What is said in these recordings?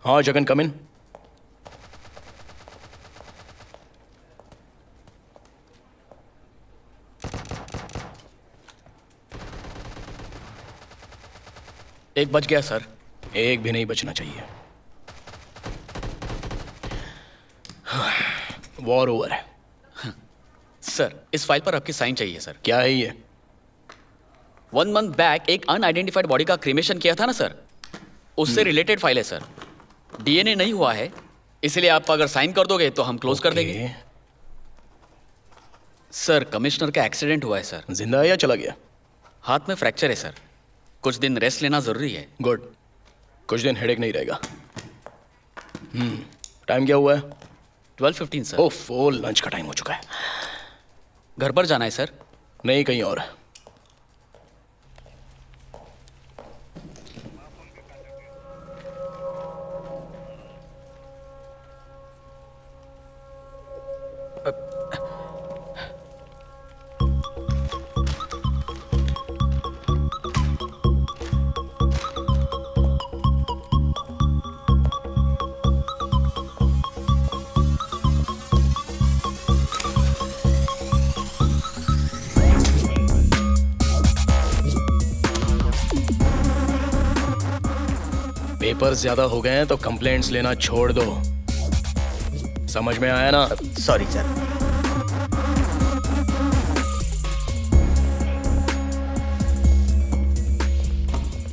हाँ जगन, कम इन। एक बच गया सर। एक भी नहीं बचना चाहिए। वॉर ओवर है। सर, इस फाइल पर आपकी साइन चाहिए सर। क्या है ये? 1 मंथ बैक एक अनआइडेंटिफाइड बॉडी का क्रिमेशन किया था ना सर, उससे रिलेटेड फाइल है सर। डीएनए नहीं हुआ है, इसलिए आप अगर साइन कर दोगे तो हम क्लोज कर देंगे। सर, कमिश्नर का एक्सीडेंट हुआ है सर। जिंदा है या चला गया? हाथ में फ्रैक्चर है सर, कुछ दिन रेस्ट लेना जरूरी है। गुड, कुछ दिन हेडेक नहीं रहेगा। टाइम क्या हुआ है? 12:15 सर। ओफो, लंच का टाइम हो चुका है। घर पर जाना है सर? नहीं, कहीं और। पेपर्स ज्यादा हो गए हैं तो कंप्लेंट्स लेना छोड़ दो। समझ में आया ना? Sorry sir.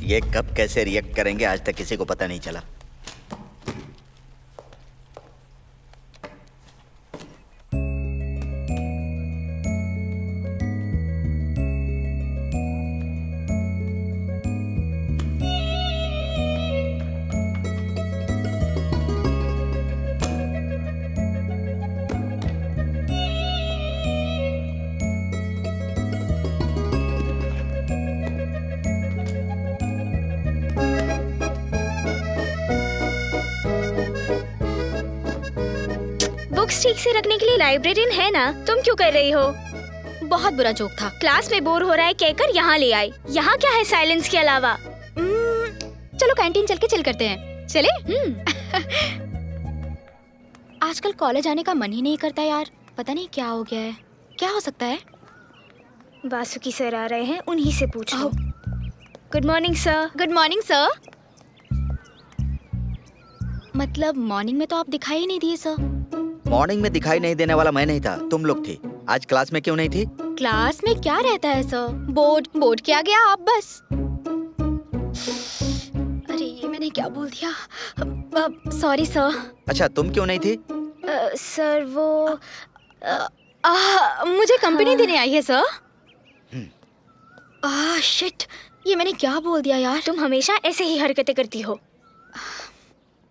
ये कब कैसे रिएक्ट करेंगे आज तक किसी को पता नहीं चला। बुक्स ठीक से रखने के लिए लाइब्रेरियन है ना? तुम क्यों कर रही हो? बहुत बुरा जोक था। क्लास में बोर हो रहा है कहकर यहाँ ले आई। यहाँ क्या है साइलेंस के अलावा? चलो कैंटीन चल के चिल करते हैं। चले? आजकल कॉलेज आने का मन ही नहीं करता यार। पता नहीं क्या हो गया है। क्या हो सकता है? वासुकी सर आ रहे हैं, उन्हीं से पूछो। Good morning sir. Good morning sir. मतलब मॉर्निंग में तो आप दिखाई ही नहीं दिए सर। मॉर्निंग में दिखाई नहीं देने वाला मैं नहीं था, तुम लोग थी। आज क्लास में क्यों नहीं थी? क्लास में क्या रहता है सर? बोर्ड के आगे आप बस। अरे ये मैंने क्या बोल दिया? Sorry sir. अच्छा, तुम क्यों नहीं थी? सर वो मुझे कंपनी देने आई है सर। शिट, ये मैंने क्या बोल दिया यार? तुम हमेशा ऐसे ही हरकतें करती हो।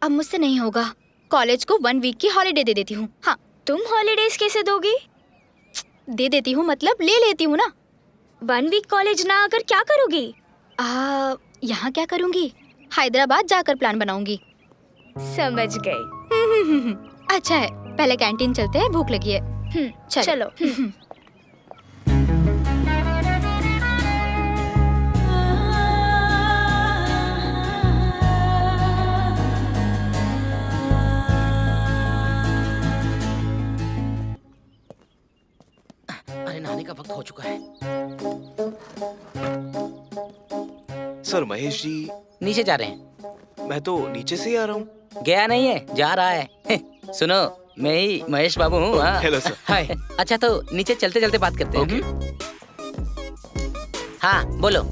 अब मुझसे नहीं होगा। कॉलेज को 1 वीक की हॉलीडे दे देती हूँ। हाँ। तुम हॉलीडेज कैसे दोगी? दे देती हूँ मतलब ले लेती हूँ ना। 1 वीक कॉलेज ना आकर क्या करोगी? यहाँ क्या करूँगी? हैदराबाद जाकर प्लान बनाऊंगी। समझ गई। अच्छा है, पहले कैंटीन चलते हैं, भूख लगी है। चलो। अरे नहाने का वक्त हो चुका है। सर महेश जी, नीचे जा रहे हैं। मैं तो नीचे से ही आ रहा हूँ। गया नहीं है, जा रहा है। सुनो, मैं ही महेश बाबू हूँ। हाँ। Hello sir. हाय। अच्छा तो नीचे चलते चलते बात करते हैं। ओके। हाँ बोलो।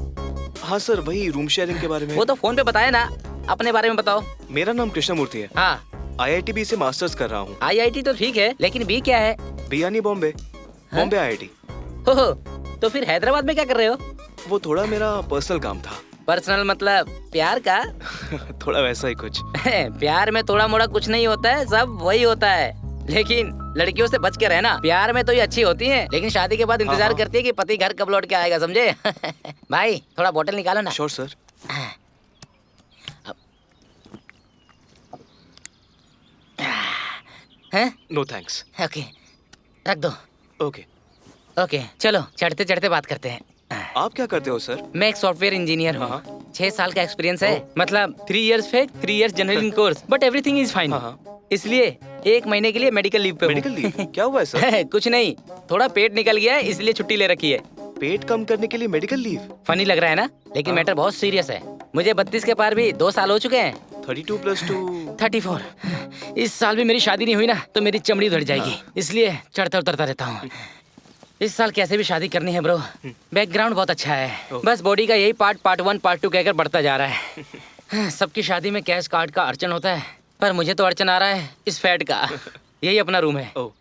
हाँ सर, वही रूम शेयरिंग के बारे में। वो तो फोन पे बताया ना, अपने बारे में बताओ। मेरा नाम कृष्णमूर्ति है। हाँ। IITB से मास्टर्स कर रहा हूँ। IIT तो ठीक है, लेकिन बी क्या है? बी यानी बॉम्बे। बॉम्बे IIT। हो, तो फिर हैदराबाद में क्या कर रहे हो? वो थोड़ा मेरा पर्सनल काम था। पर्सनल मतलब प्यार का? थोड़ा वैसा ही कुछ। प्यार में थोड़ा मोड़ा कुछ नहीं होता है, सब वही होता है। लेकिन लड़कियों से बच के रहना। प्यार में तो ये अच्छी होती हैं, लेकिन शादी के बाद इंतजार करती है कि पति घर कब लौट के आएगा, समझे? भाई थोड़ा बोतल निकालो ना। Sure sir. हैं? No thanks. ओके, रख दो। ओके। ओके, चलो चढ़ते चढ़ते बात करते हैं। आप क्या करते हो सर? मैं एक सॉफ्टवेयर इंजीनियर हूँ। हाँ। 6 साल का एक्सपीरियंस है। मतलब 3 years fake, 3 years general course, but everything is fine. हाँ। इसलिए 1 महीने के लिए मेडिकल लीव पे हूँ। Medical leave? क्या हुआ है सर? कुछ नहीं, थोड़ा पेट निकल गया है, इसलिए छुट्टी ले रखी है। पेट कम करने के लिए मेडिकल लीव? फनी लग रहा है ना, लेकिन मैटर बहुत सीरियस है। मुझे 32 के पार भी 2 साल हो चुके हैं। 32 + 2 34। इस साल भी मेरी शादी नहीं हुई ना, तो मेरी चमड़ी उधड़ जाएगी, इसलिए चढ़ता उतरता रहता हूँ। इस साल कैसे भी शादी करनी है ब्रो। बैकग्राउंड बहुत अच्छा है, बस बॉडी का यही पार्ट 1 पार्ट 2 कहकर बढ़ता जा रहा है। सबकी शादी में कैश कार्ड का अड़चन होता है, पर मुझे तो अड़चन आ रहा है इस फैट का। यही अपना रूम है। ओह।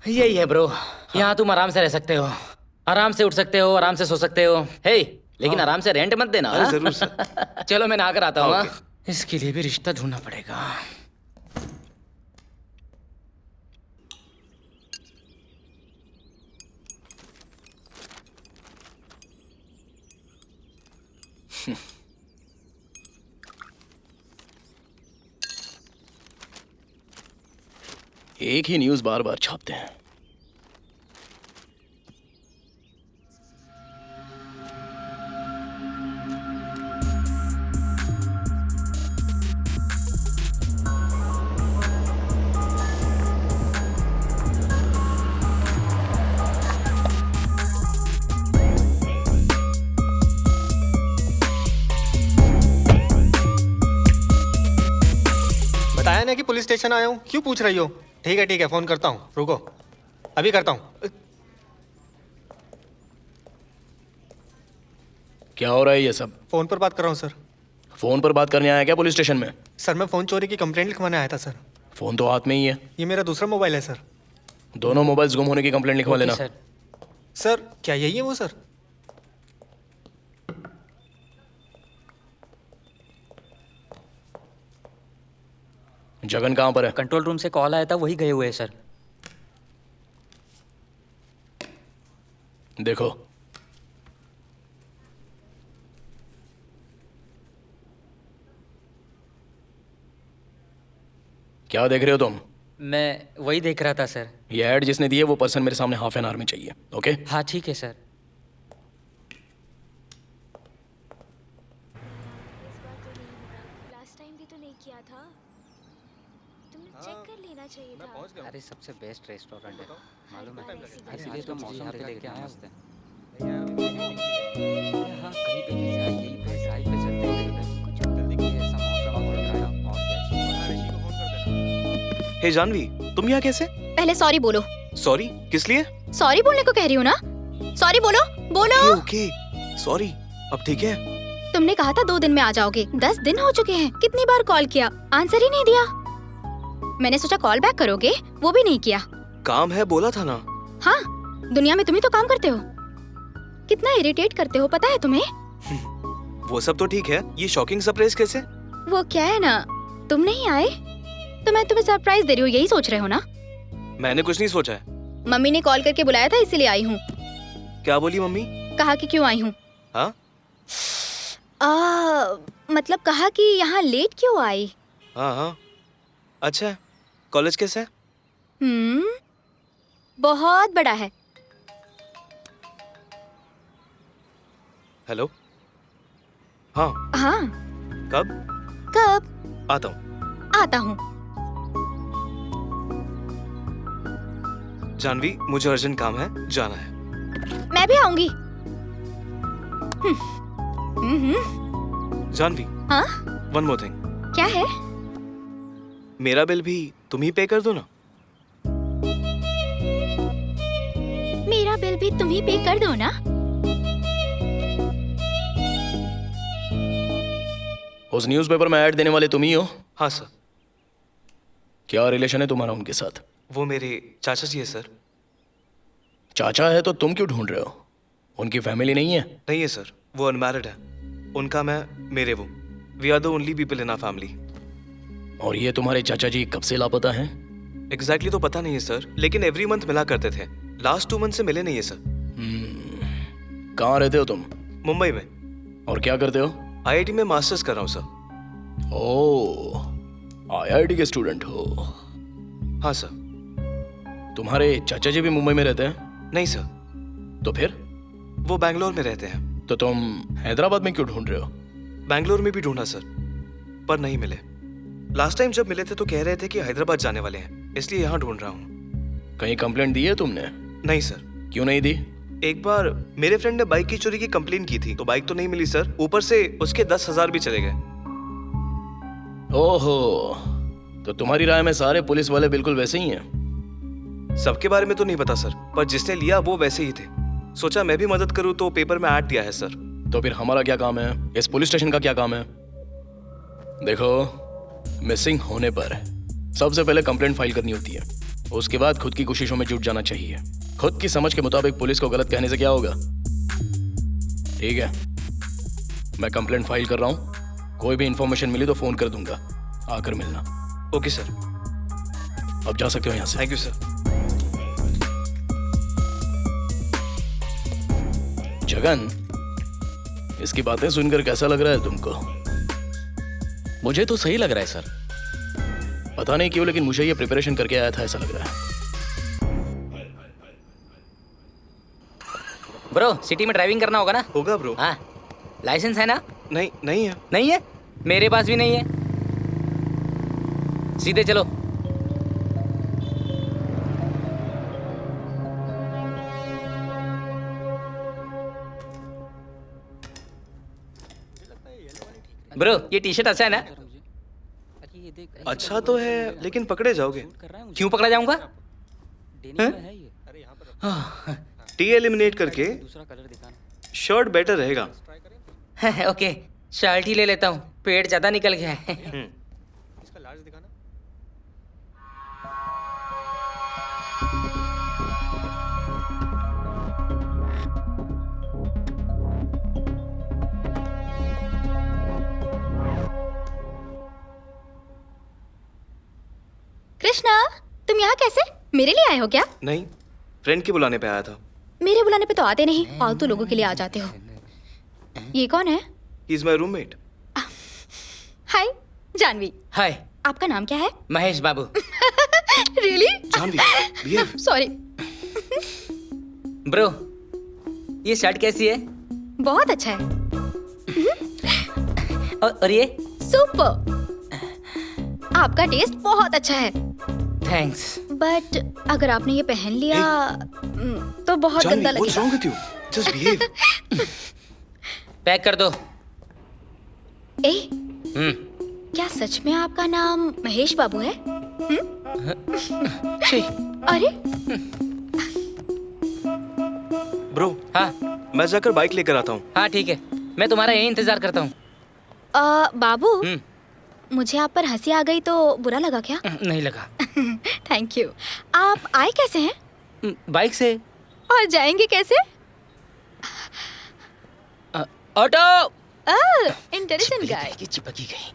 यही है ब्रो, यहाँ तुम आराम से रह सकते हो, आराम से उठ सकते हो, आराम से सो सकते हो। हे, लेकिन आराम से रेंट मत देना। अरे हाँ? जरूर सर। चलो मैं नहा कर आता हूँ। ओके। हाँ? इसके लिए भी रिश्ता ढूंढना पड़ेगा। एक ही न्यूज़ बार बार छापते हैं। बताया ना कि पुलिस स्टेशन आया हूँ, क्यों पूछ रही हो? ठीक है, फोन करता हूँ, रुको, अभी करता हूँ। क्या हो रहा है ये सब? फोन पर बात कर रहा हूँ सर। फोन पर बात करने आया क्या पुलिस स्टेशन में? सर मैं फोन चोरी की कंप्लेंट लिखवाने आया था सर। फोन तो हाथ में ही है। ये मेरा दूसरा मोबाइल है सर। दोनों मोबाइल्स गुम होने की कंप्लेंट लिखवा लेना। सर क्या यही है वो सर? जगन कहाँ पर है? कंट्रोल रूम से कॉल आया था, वही गए हुए हैं सर। देखो। क्या देख रहे हो तुम? मैं वही देख रहा था सर। ये ऐड जिसने दी है वो पर्सन मेरे सामने हाफ एन आवर में चाहिए। ओके? हाँ ठीक है सर। लास्ट टाइम भी तो नहीं किया था, तुमने चेक कर लेना चाहिए था। अरे सबसे बेस्ट रेस्टोरेंट है, मालूम है? इसलिए तो मौसम पे लेके आया हूँ। हाँ कहीं पे भी जाए, यहीं पे साइड पे चलते हैं। जल्दी की ऐसा मौसम हो रहा है और क्या। हे जानवी, तुम यहाँ कैसे? पहले सॉरी बोलो। सॉरी किस लिए? सॉरी बोलने को कह रही हूँ ना, सॉरी बोलो बोलो। Okay, sorry. अब ठीक है? तुमने कहा था 2 दिन में आ जाओगे, 10 दिन हो चुके हैं। कितनी बार कॉल किया, आंसर ही नहीं दिया। मैंने सोचा कॉल बैक करोगे, वो भी नहीं किया। काम है बोला था ना। हाँ, दुनिया में तुम ही तो काम करते हो। कितना इरिटेट करते हो पता है तुम्हें? वो सब तो ठीक है, ये शॉकिंग सरप्राइज कैसे? वो क्या है ना, तुम नहीं आए तो मैं तुम्हें सरप्राइज दे रही हूँ, यही सोच रहे हो ना? मैंने कुछ नहीं सोचा है। मम्मी ने कॉल करके बुलाया था इसीलिए आई हूँ। क्या बोली मम्मी? कहा कि क्यों आई हूँ। हाँ मतलब कहा कि यहाँ लेट क्यों आई। हाँ हाँ। अच्छा, कॉलेज कैसा है? बहुत बड़ा है। हेलो। हाँ। हाँ। कब? कब? आता हूँ। आता हूँ। जानवी, मुझे अर्जेंट काम है, जाना है। मैं भी आऊंगी। जानवी। हाँ? One more thing. क्या है? मेरा बिल भी तुम ही पे कर दो ना। मेरा बिल भी तुम ही पे कर दो ना। उस न्यूज़पेपर में ऐड देने वाले तुम ही हो? हाँ सर। क्या रिलेशन है तुम्हारा उनके साथ? वो मेरे चाचा जी है सर। चाचा है तो तुम क्यों ढूंढ रहे हो? उनकी फैमिली नहीं है? नहीं है सर, वो अनमैरिड है। उनका मैं, मेरे वो। We are the only people in our family. और ये तुम्हारे चाचा जी कब से लापता हैं? एग्जैक्टली तो पता नहीं है सर, लेकिन एवरी मंथ मिला करते थे। लास्ट 2 मंथ से मिले नहीं है सर। कहाँ रहते हो तुम? मुंबई में। और क्या करते हो? आईआईटी में मास्टर्स कर रहा हूँ सर। ओह, आईआईटी के स्टूडेंट हो? हाँ सर। तुम्हारे चाचा जी भी मुंबई में रहते हैं? नहीं सर। तो फिर? वो बैंगलोर में रहते हैं। तो तुम हैदराबाद में क्यों ढूंढ रहे हो? बैंगलोर में भी ढूंढा सर, पर नहीं मिले। लास्ट टाइम जब मिले थे तो कह रहे थे कि हैदराबाद जाने वाले हैं, इसलिए यहाँ ढूंढ रहा हूँ। कहीं कंप्लेंट दी है तुमने? नहीं सर। क्यों नहीं दी? एक बार मेरे फ्रेंड ने बाइक की चोरी की कंप्लेन की थी, तो बाइक तो नहीं मिली सर, ऊपर से उसके 10,000 भी चले गए। ओहो, तो तुम्हारी राय में सारे पुलिस वाले बिल्कुल वैसे ही हैं? सबके बारे में तो नहीं पता सर, पर जिसने लिया वो वैसे ही थे। सोचा मैं भी मदद करूं तो पेपर में ऐड दिया है सर। तो फिर हमारा क्या काम है? इस पुलिस स्टेशन का क्या काम है? देखो, मिसिंग होने पर सबसे पहले कंप्लेंट फाइल करनी होती है, उसके बाद खुद की कोशिशों में जुट जाना चाहिए। खुद की समझ के मुताबिक पुलिस को गलत कहने से क्या होगा? ठीक है, मैं कंप्लेंट फाइल कर रहा हूं। कोई भी इंफॉर्मेशन मिली तो फोन कर दूंगा, आकर मिलना। Okay sir. अब जा सकते हो यहाँ से। Thank you sir. जगन, इसकी बातें सुनकर कैसा लग रहा है तुमको? मुझे तो सही लग रहा है सर। पता नहीं क्यों, लेकिन मुझे ये प्रिपरेशन करके आया था ऐसा लग रहा है। ब्रो, सिटी में ड्राइविंग करना होगा ना? होगा ब्रो। हाँ, लाइसेंस है ना? नहीं, नहीं है। नहीं है? मेरे पास भी नहीं है। सीधे चलो। ब्रो, ये टी शर्ट अच्छा है ना? अच्छा तो है, लेकिन पकड़े जाओगे। क्यों पकड़ा जाऊंगा? टी एलिमिनेट करके शर्ट बेटर रहेगा। ओके, शर्ट ही ले लेता हूँ, पेट ज्यादा निकल गया है। इसका लार्ज दिखाना। कृष्णा, तुम यहाँ कैसे? मेरे लिए आए हो क्या? नहीं, फ्रेंड के बुलाने पे आया था। मेरे बुलाने पे तो आते नहीं, फालतू लोगों के लिए आ जाते हो। ये कौन है? He is my roommate. Hi, Janvi. Hi, आपका नाम क्या है? Mahesh Babu. Really? Janvi, behave. Sorry. Bro, ये शर्ट कैसी है? बहुत अच्छा है। और ये? सुपर। आपका टेस्ट बहुत अच्छा है। थैंक्स। बट अगर आपने ये पहन लिया तो बहुत गंदा जानवी, what's wrong लगेगा। with you? Just behave. Pack कर दो। ए, क्या सच में आपका नाम महेश बाबू है? अरे, ब्रो, हाँ मैं जाकर बाइक लेकर आता हूँ। हाँ ठीक है, मैं तुम्हारा यही इंतजार करता हूँ। बाबू, मुझे आप पर हंसी आ गई तो बुरा लगा क्या? नहीं लगा। Thank you. आप आए कैसे हैं? बाइक से। और जाएंगे कैसे? ऑटो। इंटरेस्टिंग गाय। चिपकी गई।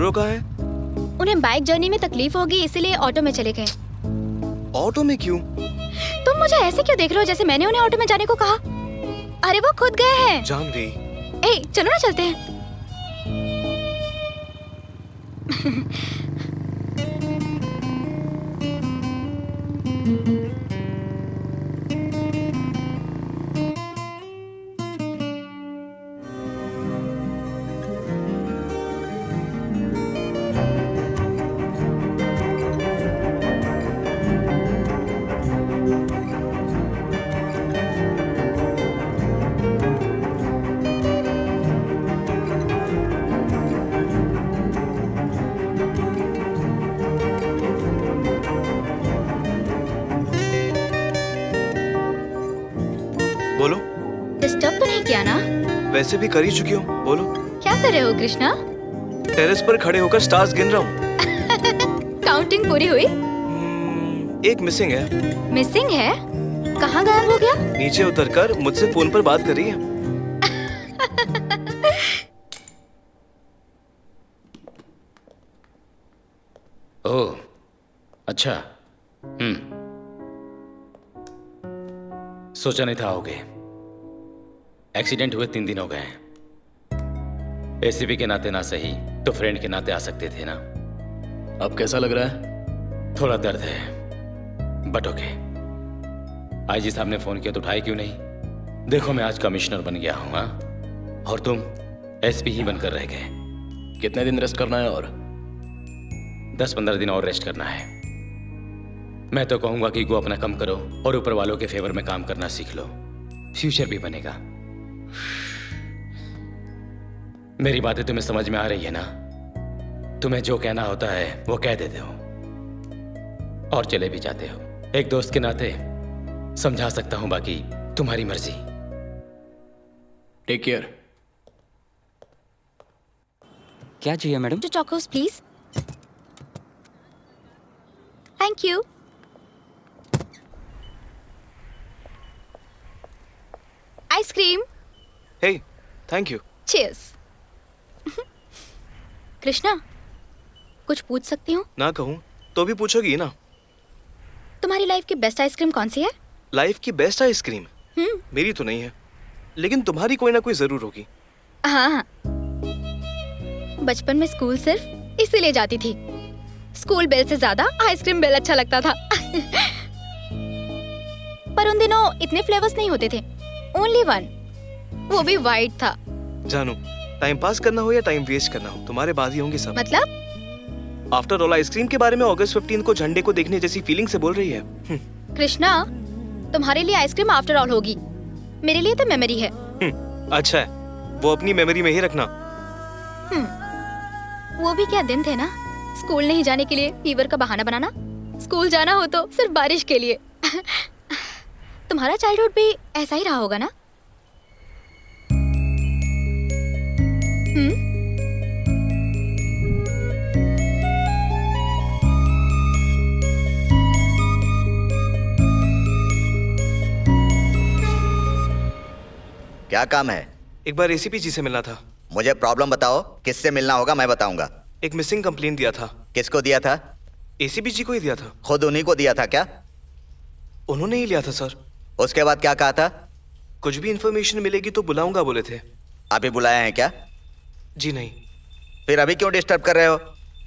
ब्रो कहाँ है? उन्हें बाइक जर्नी में तकलीफ होगी इसीलिए ऑटो में चले गए। ऑटो में क्यों? तुम मुझे ऐसे क्यों देख रहे हो जैसे मैंने उन्हें ऑटो में जाने को कहा? अरे वो खुद गए हैं। जानवी, ए, चलो ना चलते हैं। बोलो। डिस्टर्ब तो नहीं किया ना? वैसे भी कर ही चुकी हूँ, बोलो। क्या कर रहे हो कृष्णा? टेरेस पर खड़े होकर स्टार्स गिन रहा हूँ। काउंटिंग पूरी हुई? एक मिसिंग है। मिसिंग है? कहाँ गायब हो गया? नीचे उतरकर मुझसे फोन पर बात कर रही है। ओह, अच्छा। सोचा नहीं था आओगे। एक्सीडेंट हुए 3 दिन हो गए हैं। एसीपी के नाते ना सही तो फ्रेंड के नाते आ सकते थे ना। अब कैसा लग रहा है? थोड़ा दर्द है, बट ओके। आईजी साहब ने फोन किया तो उठाए क्यों नहीं? देखो मैं आज कमिश्नर बन गया हूं, हाँ? और तुम एसपी ही बनकर रह गए। कितने दिन रेस्ट करना है और? 10-15 दिन और रेस्ट करना है। मैं तो कहूंगा कि ईगो अपना कम करो और ऊपर वालों के फेवर में काम करना सीख लो, फ्यूचर भी बनेगा। मेरी बातें तुम्हें समझ में आ रही है ना? तुम्हें जो कहना होता है वो कह देते हो और चले भी जाते हो। एक दोस्त के नाते समझा सकता हूं, बाकी तुम्हारी मर्जी। Take care. क्या चाहिए madam? 2 chocos please. Thank you. Ice cream. Hey, thank you. Cheers. Krishna, कुछ पूछ सकती हूँ? ना कहूँ तो भी पूछोगी ना। तुम्हारी लाइफ की बेस्ट आइसक्रीम कौन सी है? लाइफ की बेस्ट आइसक्रीम मेरी तो नहीं है, लेकिन तुम्हारी कोई ना कोई जरूर होगी। हाँ, बचपन में स्कूल सिर्फ इसीलिए जाती थी। स्कूल बेल से ज्यादा आइसक्रीम बेल अच्छा लगता था। पर उन दिनों इतने फ्लेवर्स नहीं होते थे, ओनली 1, वो भी वाइट था। जानू, टाइम पास करना हो या टाइम वेस्ट करना हो, तुम्हारे बाद ही होंगे सब। मतलब? आफ्टर ऑल आइसक्रीम के बारे में अगस्त 15 को झंडे को देखने जैसी फीलिंग से बोल रही है। कृष्णा, तुम्हारे लिए आइसक्रीम आफ्टर ऑल होगी, मेरे लिए तो मेमोरी है। अच्छा है, वो अपनी मेमोरी में ही रखना। वो भी क्या दिन थे ना, स्कूल नहीं जाने के लिए फीवर का बहाना बनाना, स्कूल जाना हो तो सिर्फ बारिश के लिए। तुम्हारा चाइल्डहुड भी ऐसा ही रहा होगा ना? क्या काम है? एक बार एसीपी जी से मिलना था। मुझे प्रॉब्लम बताओ, किससे मिलना होगा मैं बताऊंगा। एक मिसिंग कंप्लेंट दिया था। किसको दिया था? एसीपी जी को ही दिया था। खुद उन्हीं को दिया था क्या? उन्होंने ही लिया था सर। उसके बाद क्या कहा था? कुछ भी इंफॉर्मेशन मिलेगी तो बुलाऊंगा बोले थे। अभी बुलाया है क्या? जी नहीं। फिर अभी क्यों डिस्टर्ब कर रहे हो?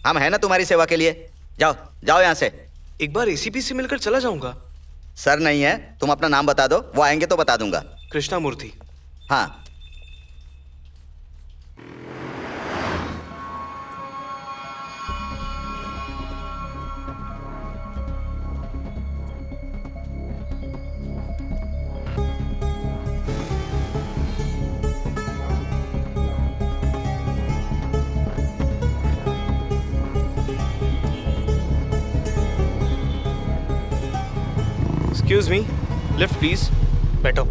हम हैं ना तुम्हारी सेवा के लिए। जाओ जाओ यहाँ से। एक बार एसीपी से मिलकर चला जाऊंगा। सर नहीं है, तुम अपना नाम बता दो, वो आएंगे तो बता दूंगा। कृष्णा मूर्ति। हाँ। Excuse me, lift please. बैठो।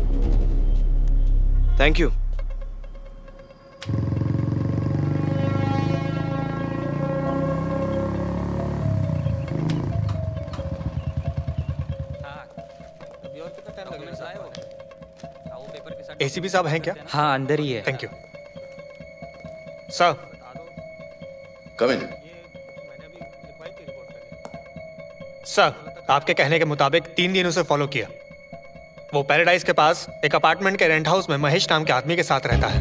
Thank you. एसीपी साहब हैं क्या? हाँ अंदर ही है। Thank you sir. Come in. Sir, आपके कहने के मुताबिक 3 दिन उसे फॉलो किया। वो पैराडाइज के पास एक अपार्टमेंट के रेंट हाउस में महेश नाम के आदमी के साथ रहता है।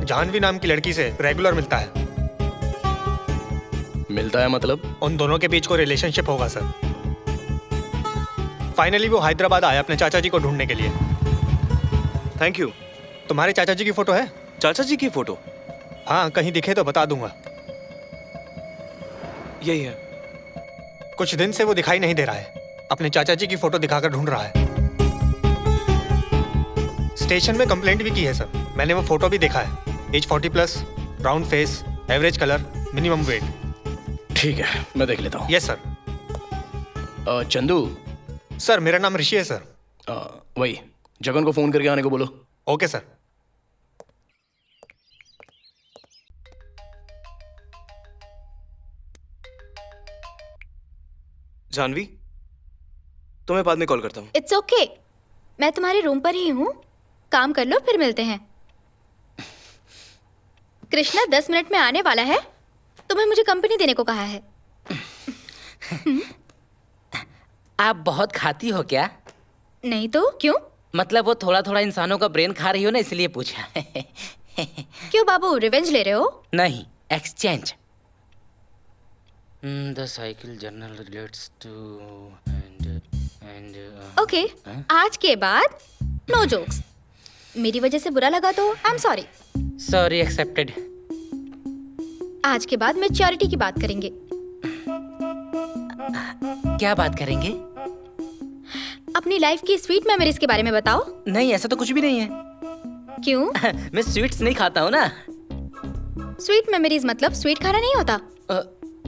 जानवी नाम की लड़की से रेगुलर मिलता है। मिलता है मतलब? उन दोनों के बीच कोई रिलेशनशिप होगा सर। फाइनली वो हैदराबाद आया अपने चाचा जी को ढूंढने के लिए। Thank you. तुम्हारे चाचा जी की फोटो है? चाचा जी की फोटो? हाँ, कहीं दिखे तो बता दूंगा। यही है। कुछ दिन से वो दिखाई नहीं दे रहा है। अपने चाचा जी की फोटो दिखाकर ढूंढ रहा है। स्टेशन में कंप्लेंट भी की है सर। मैंने वो फोटो भी देखा है। Age 40+, round face, average colour, minimum weight. ठीक है, मैं देख लेता हूँ। Yes sir. चंदू। सर, मेरा नाम ऋषि है सर। वही जगन को फोन करके आने को बोलो। Okay sir. जानवी, तो मैं बाद में कॉल करता हूँ। इट्स ओके, मैं तुम्हारे रूम पर ही हूँ। काम कर लो, फिर मिलते हैं। कृष्णा 10 मिनट में आने वाला है। तुम्हें मुझे कंपनी देने को कहा है। आप बहुत खाती हो क्या? नहीं तो क्यों? मतलब वो थोड़ा थोड़ा इंसानों का ब्रेन खा रही हो ना, इसलिए पूछा। क्यों बाबू, रिवेंज ले रहे हो? नहीं, exchange. The cycle journal relates to and okay, आज के बाद नो जोक्स। मेरी वजह से बुरा लगा तो I am sorry. Sorry accepted. आज के बाद मैच्योरिटी की बात करेंगे। क्या बात करेंगे? अपनी लाइफ की स्वीट मेमोरीज के बारे में बताओ। नहीं, ऐसा तो कुछ भी नहीं है। क्यों? मैं स्वीट्स नहीं खाता हूँ ना। स्वीट मेमोरीज मतलब स्वीट खाना नहीं होता।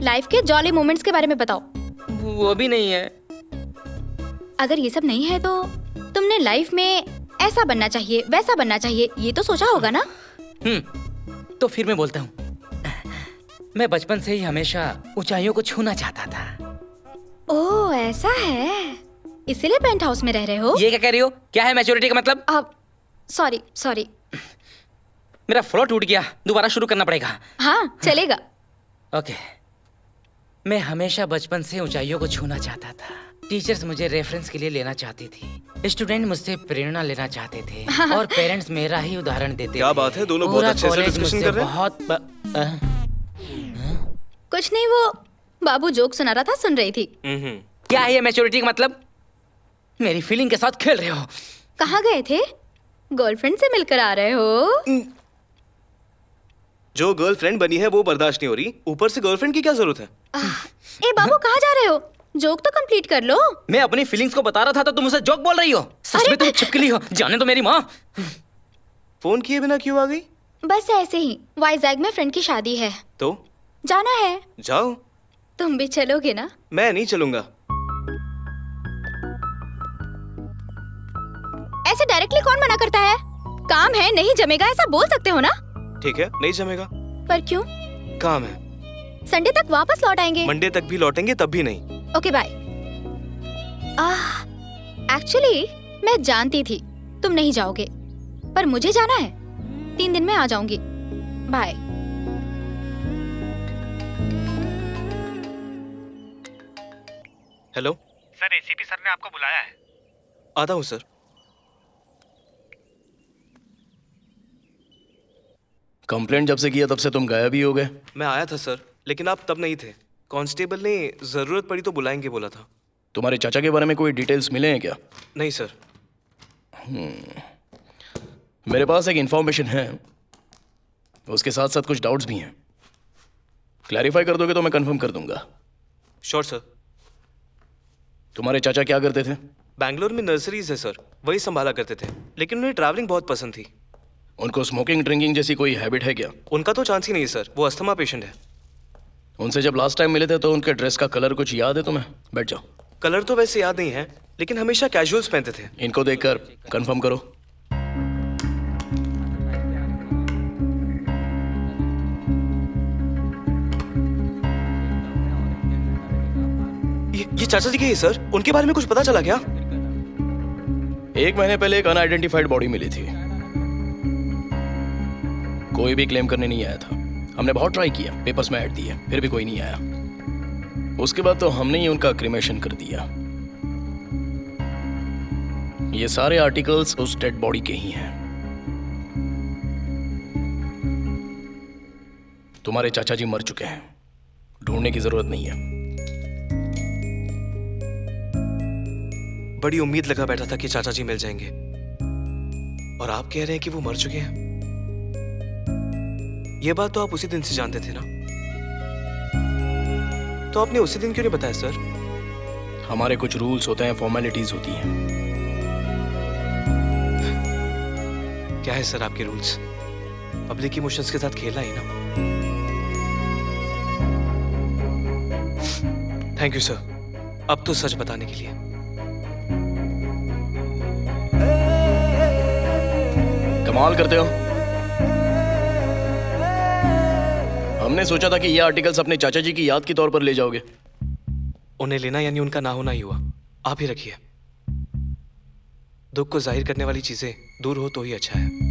लाइफ के जॉली मोमेंट्स के बारे में बताओ। वो भी नहीं है। अगर ये सब नहीं है तो तुमने लाइफ में ऐसा बनना चाहिए, वैसा बनना चाहिए, ये तो सोचा होगा ना? तो फिर मैं बोलता हूँ। मैं बचपन से ही हमेशा ऊंचाइयों को छूना चाहता था। ओह, ऐसा है, इसीलिए पेंट हाउस में रह रहे हो? ये क्या कह रही हो? क्या है मैच्योरिटी का मतलब? अब सॉरी। मेरा फ्लो टूट गया, दोबारा शुरू करना पड़ेगा। हाँ, चलेगा। ओके। मैं हमेशा बचपन से ऊंचाइयों को छूना चाहता था। टीचर्स मुझे रेफरेंस के लिए लेना चाहती थी, स्टूडेंट मुझसे प्रेरणा लेना चाहते थे, और पेरेंट्स मेरा ही उदाहरण देते थे। क्या बात है, दोनों बहुत अच्छे से डिस्कशन कर रहे हैं। बहुत कुछ नहीं, वो बाबू जोक सुना रहा था, सुन रही थी। क्या है ये मैच्योरिटी का मतलब? मेरी फीलिंग के साथ खेल रहे हो। कहाँ गए थे? गर्लफ्रेंड से मिलकर आ रहे हो? जो गर्लफ्रेंड बनी है वो बर्दाश्त नहीं हो रही, ऊपर से गर्लफ्रेंड की क्या जरूरत है? ए बाबू, कहाँ जा रहे हो? जोक तो कंप्लीट कर लो। मैं अपनी फीलिंग्स को बता रहा था तो तुम उसे जोक बोल रही हो। सच में तुम चिपकली हो। जाने दो मेरी माँ। फोन किए बिना क्यों आ गई? बस ऐसे ही, वाइजैग में फ्रेंड की शादी है तो जाना है। जाओ। तुम भी चलोगे ना? मैं नहीं चलूंगा। ऐसे डायरेक्टली कौन मना करता है? काम है, नहीं जमेगा, ऐसा बोल सकते हो ना? ठीक है, नहीं जमेगा। पर क्यों? काम है। संडे तक वापस लौट आएंगे। मंडे तक भी लौटेंगे, तब भी नहीं। Okay bye. एक्चुअली मैं जानती थी तुम नहीं जाओगे, पर मुझे जाना है। 3 दिन में आ जाऊंगी। Bye. Hello sir, ACP sir ने आपको बुलाया है। आता हूँ सर। कंप्लेंट जब से किया तब से तुम गायब ही हो गए। मैं आया था सर, लेकिन आप तब नहीं थे। कांस्टेबल ने जरूरत पड़ी तो बुलाएंगे बोला था। तुम्हारे चाचा के बारे में कोई डिटेल्स मिले हैं क्या? नहीं सर। मेरे पास एक इंफॉर्मेशन है, उसके साथ साथ कुछ डाउट्स भी हैं। क्लैरिफाई कर दोगे तो मैं कंफर्म कर दूंगा। Sure sir. तुम्हारे चाचा क्या करते थे? बैंगलोर में नर्सरीज है सर, वही संभाला करते थे, लेकिन उन्हें ट्रैवलिंग बहुत पसंद थी। उनको स्मोकिंग ड्रिंकिंग जैसी कोई हैबिट है क्या? उनका तो चांस ही नहीं सर, वो अस्थमा पेशेंट है। उनसे जब लास्ट टाइम मिले थे तो उनके ड्रेस का कलर कुछ याद है तुम्हें? बैठ जाओ। कलर तो वैसे याद नहीं है, लेकिन हमेशा कैजुअल्स पहनते थे। इनको देखकर कंफर्म करो। ये चाचा जी के ही सर, उनके बारे में कुछ पता चला क्या? 1 महीने पहले एक अनआइडेंटिफाइड बॉडी मिली थी। कोई भी क्लेम करने नहीं आया था। हमने बहुत ट्राई किया, पेपर्स में ऐड दिए, फिर भी कोई नहीं आया। उसके बाद तो हमने ही उनका क्रिमेशन कर दिया। ये सारे आर्टिकल्स उस डेड बॉडी के ही हैं। तुम्हारे चाचा जी मर चुके हैं, ढूंढने की जरूरत नहीं है। बड़ी उम्मीद लगा बैठा था कि चाचा जी मिल जाएंगे, और आप कह रहे हैं कि वो मर चुके हैं। ये बात तो आप उसी दिन से जानते थे ना, तो आपने उसी दिन क्यों नहीं बताया सर? हमारे कुछ रूल्स होते हैं, फॉर्मेलिटीज होती हैं। क्या है सर आपके रूल्स? पब्लिक इमोशंस के साथ खेलना ही ना। थैंक यू सर, अब तो सच बताने के लिए। कमाल करते हो। हमने सोचा था कि ये आर्टिकल्स अपने चाचा जी की याद के तौर पर ले जाओगे। उन्हें लेना यानी उनका ना होना ही हुआ। आप ही रखिए। दुख को जाहिर करने वाली चीजें दूर हो तो ही अच्छा है।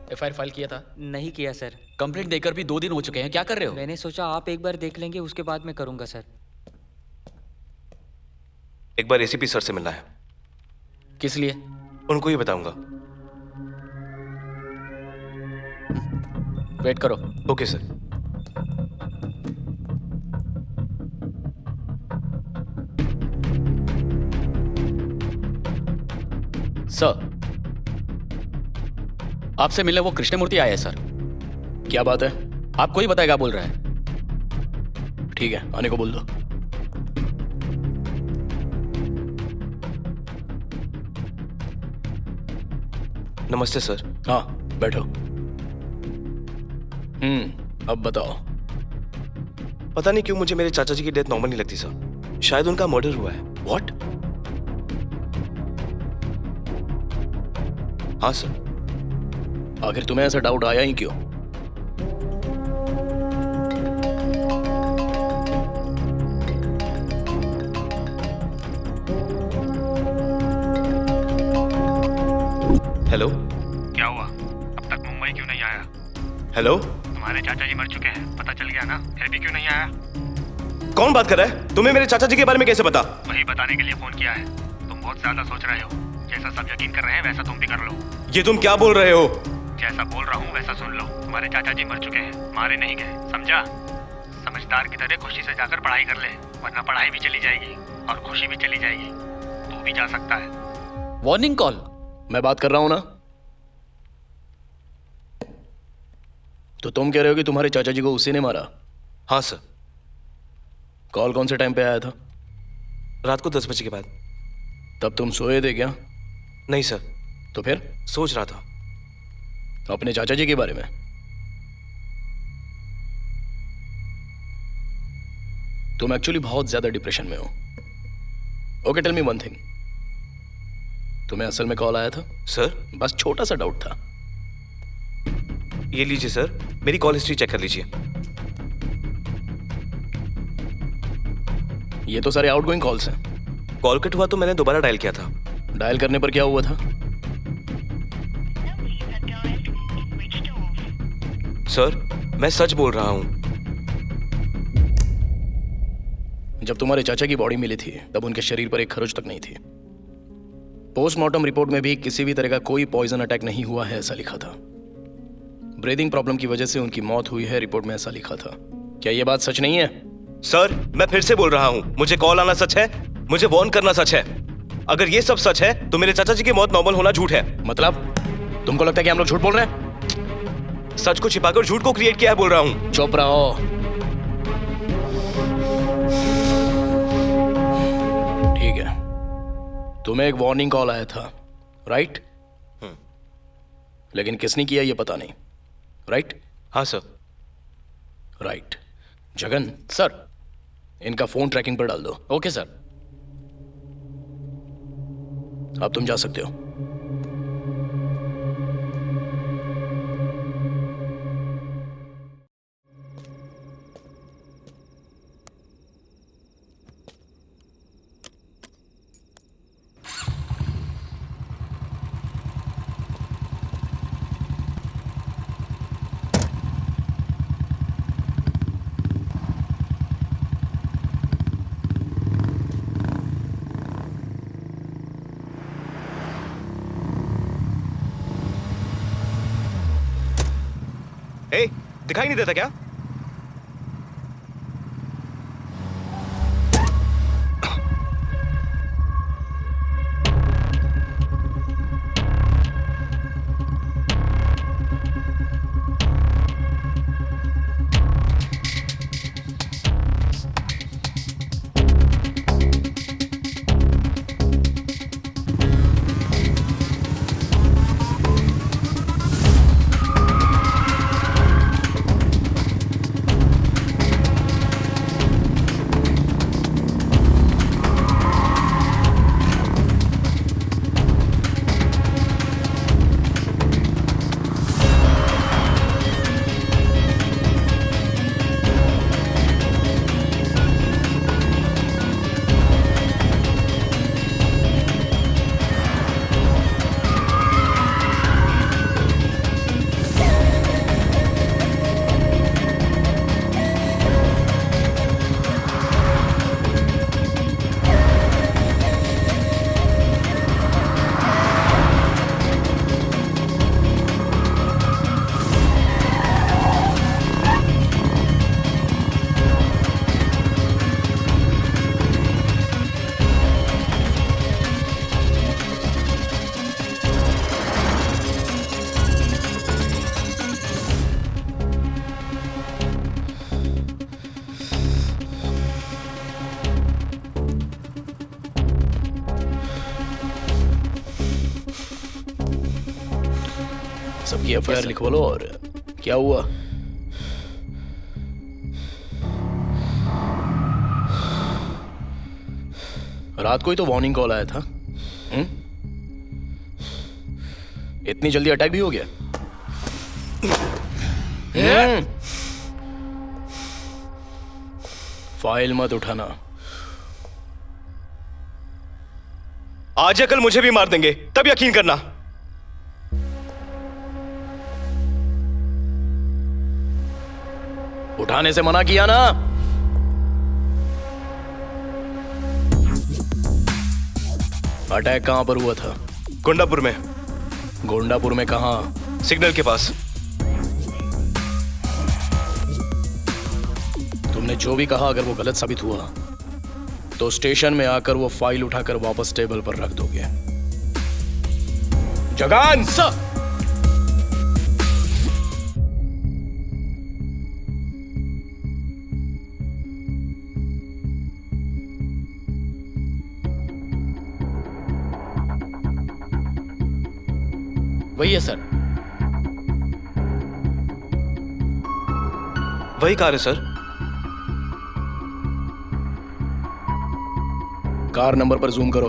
एफआईआर फाइल किया था? नहीं किया सर। कंप्लेंट देकर भी 2 दिन हो चुके हैं, क्या कर रहे हो? मैंने सोचा आप एक बार देख लेंगे, उसके बाद मैं करूंगा सर। एक बार एसीपी सर से मिलना है। किस लिए? उनको ही बताऊंगा। वेट करो। Okay sir. सर, आपसे मिलने वो कृष्णमूर्ति आए हैं सर। क्या बात है? आपको ही बताएगा बोल रहा है। ठीक है, आने को बोल दो। नमस्ते सर। हाँ, बैठो। अब बताओ। पता नहीं क्यों मुझे मेरे चाचा जी की डेथ नॉर्मल नहीं लगती सर। शायद उनका मर्डर हुआ है। व्हाट? हाँ सर। आखिर तुम्हें ऐसा डाउट आया ही क्यों? हेलो, क्या हुआ? अब तक मुंबई क्यों नहीं आया? हेलो। तुम्हारे चाचा जी मर चुके हैं, पता चल गया ना, फिर भी क्यों नहीं आया? कौन बात कर रहा है? तुम्हें मेरे चाचा जी के बारे में कैसे पता? वही बताने के लिए फोन किया है। तुम बहुत ज्यादा सोच रहे हो। जैसा सब यकीन कर रहे हैं वैसा तुम भी कर लो। ये तुम क्या बोल रहे हो? जैसा बोल रहा हूँ वैसा सुन लो। तुम्हारे चाचा जी मर चुके हैं, मारे नहीं गए, समझा? समझदार की तरह खुशी से जाकर पढ़ाई कर ले, वरना पढ़ाई भी चली जाएगी और खुशी भी चली जाएगी। तू भी जा सकता है। Warning call? मैं बात कर रहा हूं ना। तो तुम कह रहे हो कि तुम्हारे चाचा जी को उसी ने मारा? हाँ सर। कॉल कौन से टाइम पे आया था? रात को 10 बजे के बाद। तब तुम सोए थे क्या? नहीं सर। तो फिर? सोच रहा था अपने चाचा जी के बारे में। तुम एक्चुअली बहुत ज्यादा डिप्रेशन में हो। Okay, tell me one thing. तुम्हें असल में कॉल आया था? सर। बस छोटा सा डाउट था। ये लीजिए सर, मेरी कॉल हिस्ट्री चेक कर लीजिए। ये तो सारे आउटगोइंग कॉल्स हैं। कॉल कट हुआ तो मैंने दोबारा डायल किया था। डायल करने पर क्या हुआ था? सर, मैं सच बोल रहा हूं। जब तुम्हारे चाचा की बॉडी मिली थी तब उनके शरीर पर एक खरोच तक नहीं थी। पोस्टमार्टम रिपोर्ट में भी किसी भी तरह का कोई पॉइजन अटैक नहीं हुआ है ऐसा लिखा था। ब्रीदिंग प्रॉब्लम की वजह से उनकी मौत हुई है, रिपोर्ट में ऐसा लिखा था। क्या यह बात सच नहीं है? सर, मैं फिर से बोल रहा हूं, मुझे कॉल आना सच है, मुझे वार्न करना सच है। अगर ये सब सच है तो मेरे चाचा जी की मौत नॉर्मल होना झूठ है। मतलब तुमको लगता है कि हम लोग झूठ बोल रहे हैं? सच को छिपाकर झूठ को क्रिएट किया है बोल रहा हूं। चुप रहो। ठीक है, तुम्हें एक वार्निंग कॉल आया था, राइट? लेकिन किसने किया ये पता नहीं, राइट? हाँ सर। राइट। जगन, सर। इनका फोन ट्रैकिंग पर डाल दो। Okay sir. अब तुम जा सकते हो। ए, दिखाई नहीं देता क्या? सबकी एफआईआर लिखवा लो। और क्या हुआ? रात को ही तो वार्निंग कॉल आया था। इतनी जल्दी अटैक भी हो गया? फाइल मत उठाना। आज या कल मुझे भी मार देंगे, तब यकीन करना। उठाने से मना किया ना। अटैक कहां पर हुआ था? गुंडापुर में। गोंडापुर में कहां? सिग्नल के पास। तुमने जो भी कहा, अगर वो गलत साबित हुआ तो स्टेशन में आकर वो फाइल उठाकर वापस टेबल पर रख दोगे। जगान सर। वही है सर। वही कार है सर। कार नंबर पर जूम करो।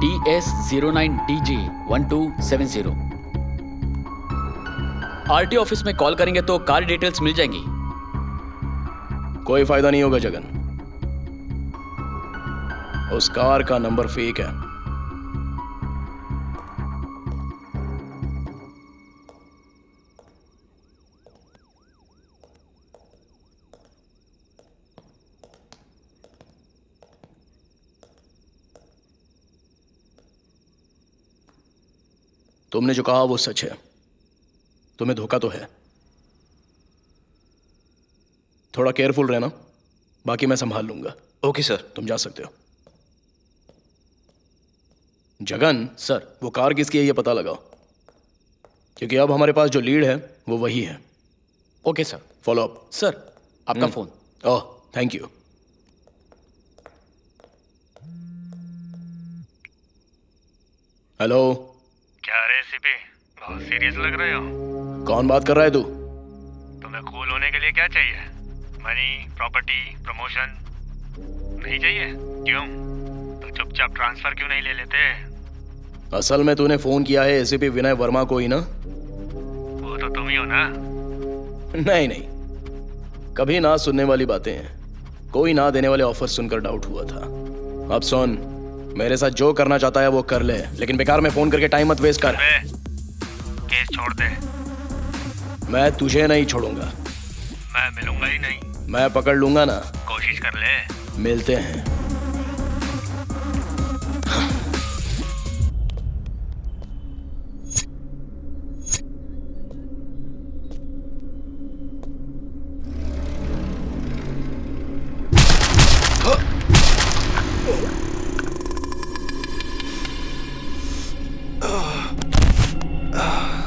TS09DG1270। आरटी ऑफिस में कॉल करेंगे तो कार डिटेल्स मिल जाएंगी। कोई फायदा नहीं होगा जगन, उस कार का नंबर फेक है। तुमने जो कहा वो सच है। तुम्हें धोखा तो है। थोड़ा केयरफुल रहना, बाकी मैं संभाल लूंगा। Okay sir. तुम जा सकते हो। जगन सर। वो कार किसकी है ये पता लगाओ, क्योंकि अब हमारे पास जो लीड है वो वही है। Okay sir. Follow up. Sir आपका phone. Oh thank you. Hello, क्या रे सीपी, बहुत सीरियस लग रहे हो। कौन बात कर रहा है तू? तुम्हें कूल होने के लिए क्या चाहिए? मनी, प्रॉपर्टी, प्रमोशन नहीं चाहिए? क्यों? तो चुपचाप ट्रांसफर क्यों नहीं ले लेते? असल में तूने फोन किया है एसीपी विनय वर्मा को ही ना? वो तो तुम ही हो ना। नहीं नहीं, कभी ना सुनने वाली बातें हैं। कोई ना देने वाले ऑफर सुनकर डाउट हुआ था। अब सुन, मेरे साथ जो करना चाहता है वो कर ले, लेकिन बेकार में फोन करके टाइम मत वेस्ट कर। केस छोड़ दे। मैं तुझे नहीं छोड़ूंगा। मैं मिलूंगा ही नहीं। मैं पकड़ लूंगा ना। कोशिश कर ले। मिलते हैं।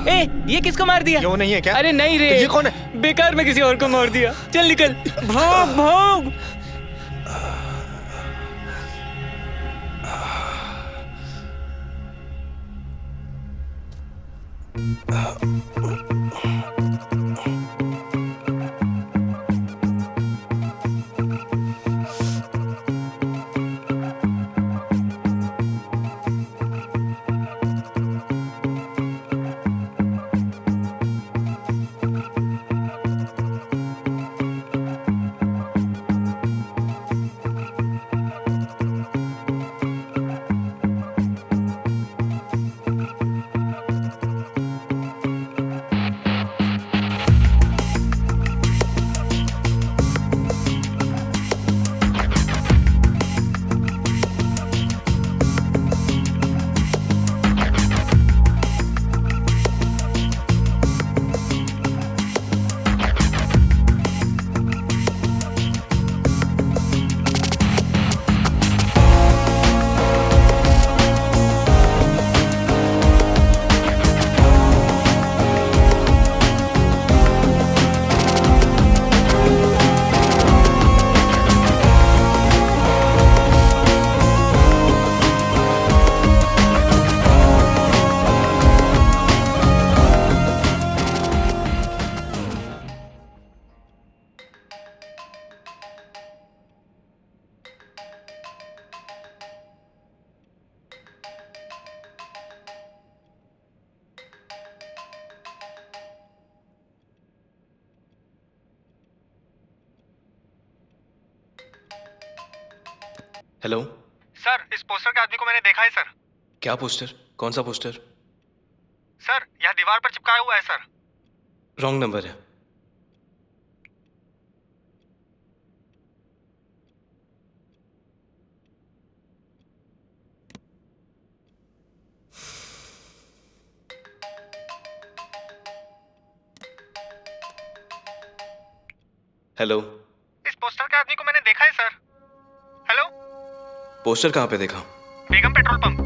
ए, ये किसको मार दिया? क्यों नहीं है क्या? अरे नहीं रे, तो ये कौन है? बेकार में किसी और को मार दिया। चल निकल, भाग भाग। हेलो सर, इस पोस्टर के आदमी को मैंने देखा है सर। क्या पोस्टर? कौन सा पोस्टर? सर, यह दीवार पर चिपकाया हुआ है सर। रॉन्ग नंबर है। हेलो, इस पोस्टर के आदमी को मैंने देखा है सर। हेलो, पोस्टर कहाँ पे देखा? बेगम पेट्रोल पंप।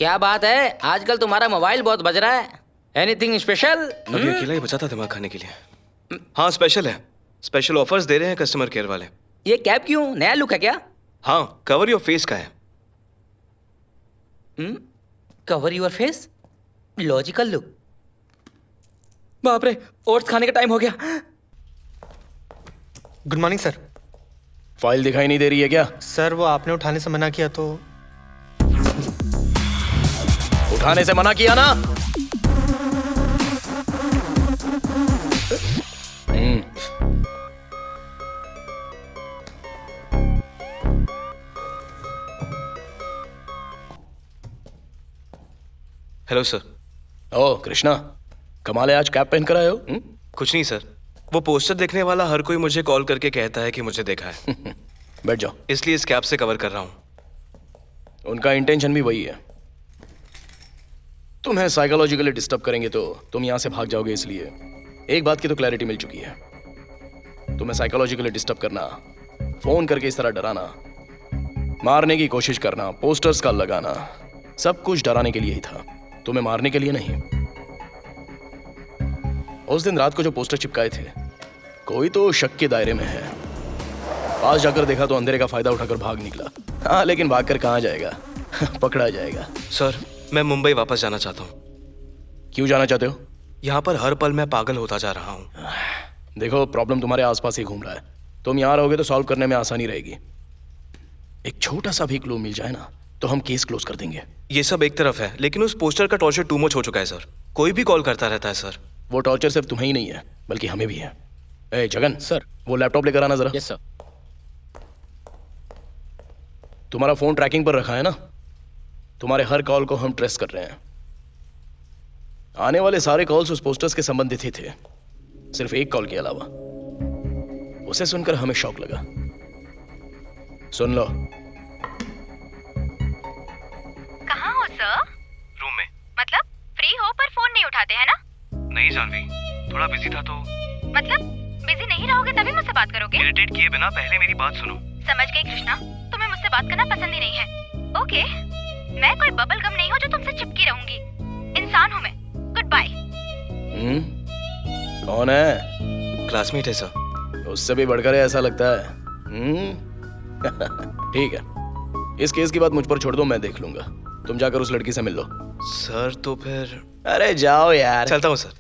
क्या बात है, आजकल तुम्हारा मोबाइल बहुत बज रहा है। Anything special? अभी अकेला ही बचा था दिमाग खाने के लिए। हाँ स्पेशल है, स्पेशल ऑफर्स दे रहे हैं कस्टमर केयर वाले। ये कैप क्यों, नया लुक है क्या? हाँ कवर योर फेस का है। Cover your face, logical look. बाप रे, ओट्स खाने का टाइम हो गया। Good morning sir. फाइल दिखाई नहीं दे रही है क्या? सर वो आपने उठाने से मना किया तो। उठाने से मना किया ना? Hello sir. ओ कृष्णा, कमाल है, आज कैप पहन कर आए हो? कुछ नहीं सर, वो पोस्टर देखने वाला हर कोई मुझे कॉल करके कहता है कि मुझे देखा है। बैठ जाओ। इसलिए इस कैप से कवर कर रहा हूँ। उनका इंटेंशन भी वही है, तुम्हें साइकोलॉजिकली डिस्टर्ब करेंगे तो तुम यहां से भाग जाओगे। इसलिए एक बात की तो क्लैरिटी मिल चुकी है, तुम्हें साइकोलॉजिकली डिस्टर्ब करना, फोन करके इस तरह डराना, मारने की कोशिश करना, पोस्टर्स का लगाना, सब कुछ डराने के लिए ही था, तुम्हें मारने के लिए नहीं। उस दिन रात को जो पोस्टर चिपकाए थे, कोई तो शक के दायरे में है। पास जाकर देखा तो अंधेरे का फायदा उठाकर भाग निकला। हाँ लेकिन भागकर कहाँ जाएगा, पकड़ा जाएगा। सर मैं मुंबई वापस जाना चाहता हूँ। क्यों जाना चाहते हो? यहाँ पर हर पल मैं पागल होता जा रहा हूँ। देखो, प्रॉब्लम तुम्हारे आसपास ही घूम रहा है, तुम यहाँ रहोगे तो सॉल्व करने में आसानी रहेगी। एक छोटा सा भी क्लू मिल जाए ना तो हम केस क्लोज कर देंगे। ये सब एक तरफ है, लेकिन उस पोस्टर का टॉर्चर टू मच हो चुका है सर। कोई भी कॉल करता रहता है सर। वो टॉर्चर सिर्फ तुम्हें ही नहीं है बल्कि हमें भी है। ए जगन सर। वो लैपटॉप लेकर आना जरा। Yes sir. तुम्हारा फोन ट्रैकिंग पर रखा है ना, तुम्हारे हर कॉल को हम ट्रेस कर रहे हैं। आने वाले सारे कॉल्स उस पोस्टर्स के संबंधित ही थे, सिर्फ एक कॉल के अलावा। उसे सुनकर हमें शॉक लगा। सुन लो। कहाँ हो सर? रूम में। मतलब फ्री हो पर फोन नहीं उठाते हैं ना? नहीं जानवी, थोड़ा बिजी था तो। मतलब बिजी नहीं रहोगे तभी मुझसे बात करोगे? इरिटेट किए बिना पहले मेरी बात सुनो। समझ गई कृष्णा, तुम्हें मुझसे बात करना पसंद ही नहीं है। ओके, मैं कोई बबल गम नहीं हूँ जो तुमसे चिपकी रहूंगी। इंसान हूँ मैं। Good bye. कौन है? क्लासमेट है सर। उससे भी बढ़कर है ऐसा लगता है। ठीक है, इस केस की बात मुझ पर छोड़ दो, मैं देख लूंगा। तुम जाकर उस लड़की से मिल लो। सर तो फिर। अरे जाओ यार। चलता हूँ सर।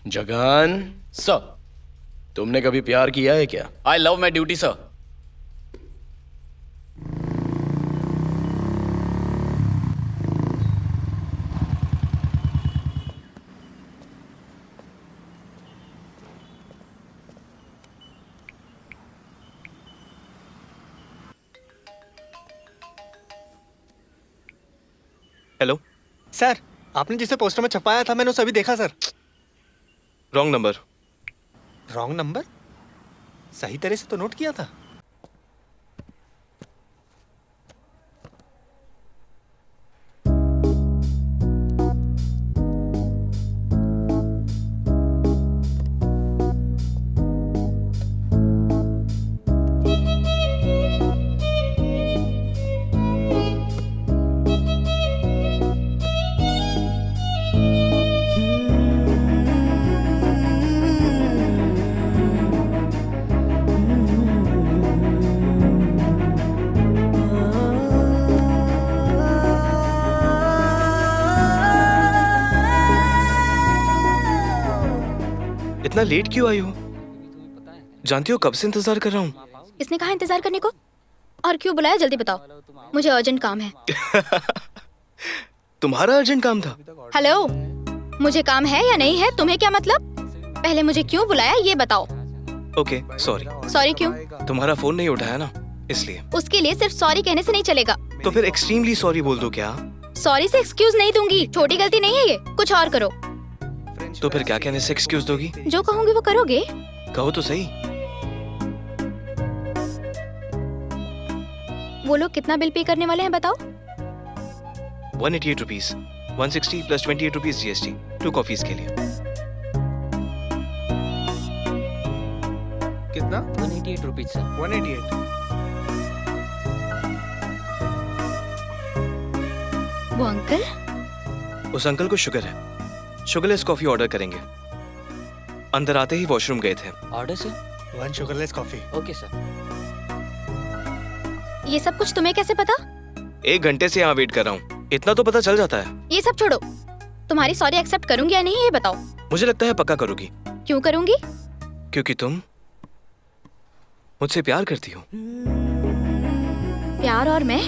जगन, सर। तुमने कभी प्यार किया है क्या? I love my duty sir. Hello sir आपने जिसे पोस्टर में छपाया था मैंने उसे अभी देखा sir. Wrong number. Wrong number? सही तरह से तो नोट किया था। इतना लेट क्यों आई हो? जानती हो कब से इंतजार कर रहा हूँ। इसने कहा इंतजार करने को? और क्यों बुलाया, जल्दी बताओ, मुझे अर्जेंट काम है। तुम्हारा अर्जेंट काम था? हेलो, मुझे काम है या नहीं है, तुम्हें क्या मतलब? पहले मुझे क्यों बुलाया ये बताओ। Okay sorry. सॉरी क्यों? तुम्हारा फोन नहीं उठाया ना, इसलिए। उसके लिए सिर्फ सॉरी कहने से नहीं चलेगा। तो फिर एक्सट्रीमली सॉरी बोल दो क्या? सॉरी से एक्सक्यूज नहीं दूंगी, छोटी गलती नहीं है ये, कुछ और करो। तो फिर क्या कहने से एक्सक्यूज दोगी? जो कहूंगी वो करोगे? कहो तो सही। वो लोग कितना बिल पे करने वाले हैं बताओ? 188 rupees, 160 plus 28 rupees GST 2 coffees के लिए। कितना? 188 रुपीज सर। 188। वो अंकल? उस अंकल को शुगर है, शुगरलेस कॉफी ऑर्डर करेंगे। अंदर आते ही वॉशरूम गए थे। Order sir? 1 sugarless coffee. Okay sir. ये सब कुछ तुम्हें कैसे पता? 1 घंटे से यहाँ वेट कर रहा हूँ, इतना तो पता चल जाता है। ये सब छोड़ो, तुम्हारी सॉरी एक्सेप्ट करूंगी या नहीं ये बताओ। मुझे लगता है पक्का करोगी, क्यों करूंगी? क्योंकि तुम मुझसे प्यार करती हो। प्यार और मैं?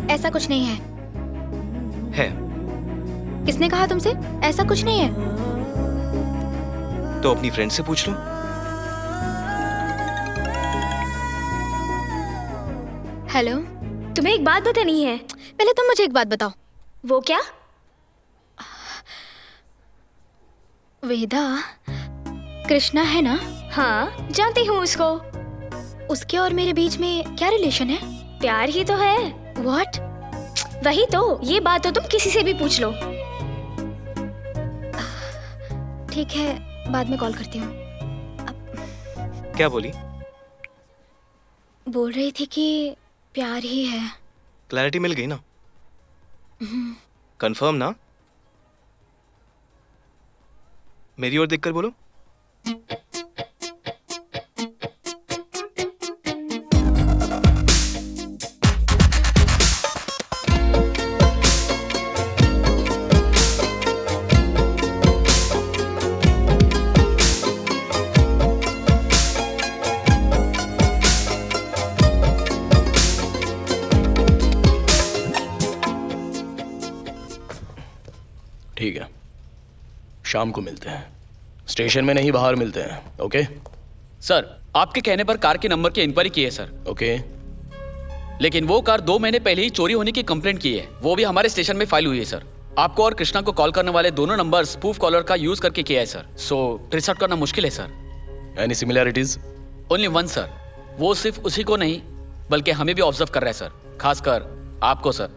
ऐसा कुछ नहीं है। है किसने कहा तुमसे? ऐसा कुछ नहीं है। तो अपनी फ्रेंड से पूछ लो। हेलो, तुम्हें एक बात बतानी है। पहले तुम मुझे एक बात बताओ। वो क्या? वेदा, कृष्णा है ना? हाँ, जानती हूँ उसको। उसके और मेरे बीच में क्या रिलेशन है? प्यार ही तो है। व्हाट? वही तो, ये बात तो तुम किसी से भी पूछ लो। ठीक है, बाद में कॉल करती हूँ। क्या बोली? बोल रही थी कि प्यार ही है। क्लैरिटी मिल गई ना? कंफर्म ना? मेरी ओर देखकर बोलो। ठीक है, शाम को मिलते हैं। स्टेशन में नहीं, बाहर मिलते हैं। ओके? सर, आपके कहने पर कार के नंबर की इंक्वायरी की है सर, ओके। लेकिन वो कार 2 महीने पहले ही चोरी होने की कंप्लेंट की है। वो भी हमारे स्टेशन में फाइल हुई है सर। आपको और कृष्णा को कॉल करने वाले दोनों नंबर स्पूफ कॉलर का यूज करके किया है सर। सो ट्रेस आउट करना मुश्किल है sir. Any similarities? Only 1 sir. वो सिर्फ उसी को नहीं बल्कि हमें भी ऑब्जर्व कर रहा है सर, खासकर आपको सर।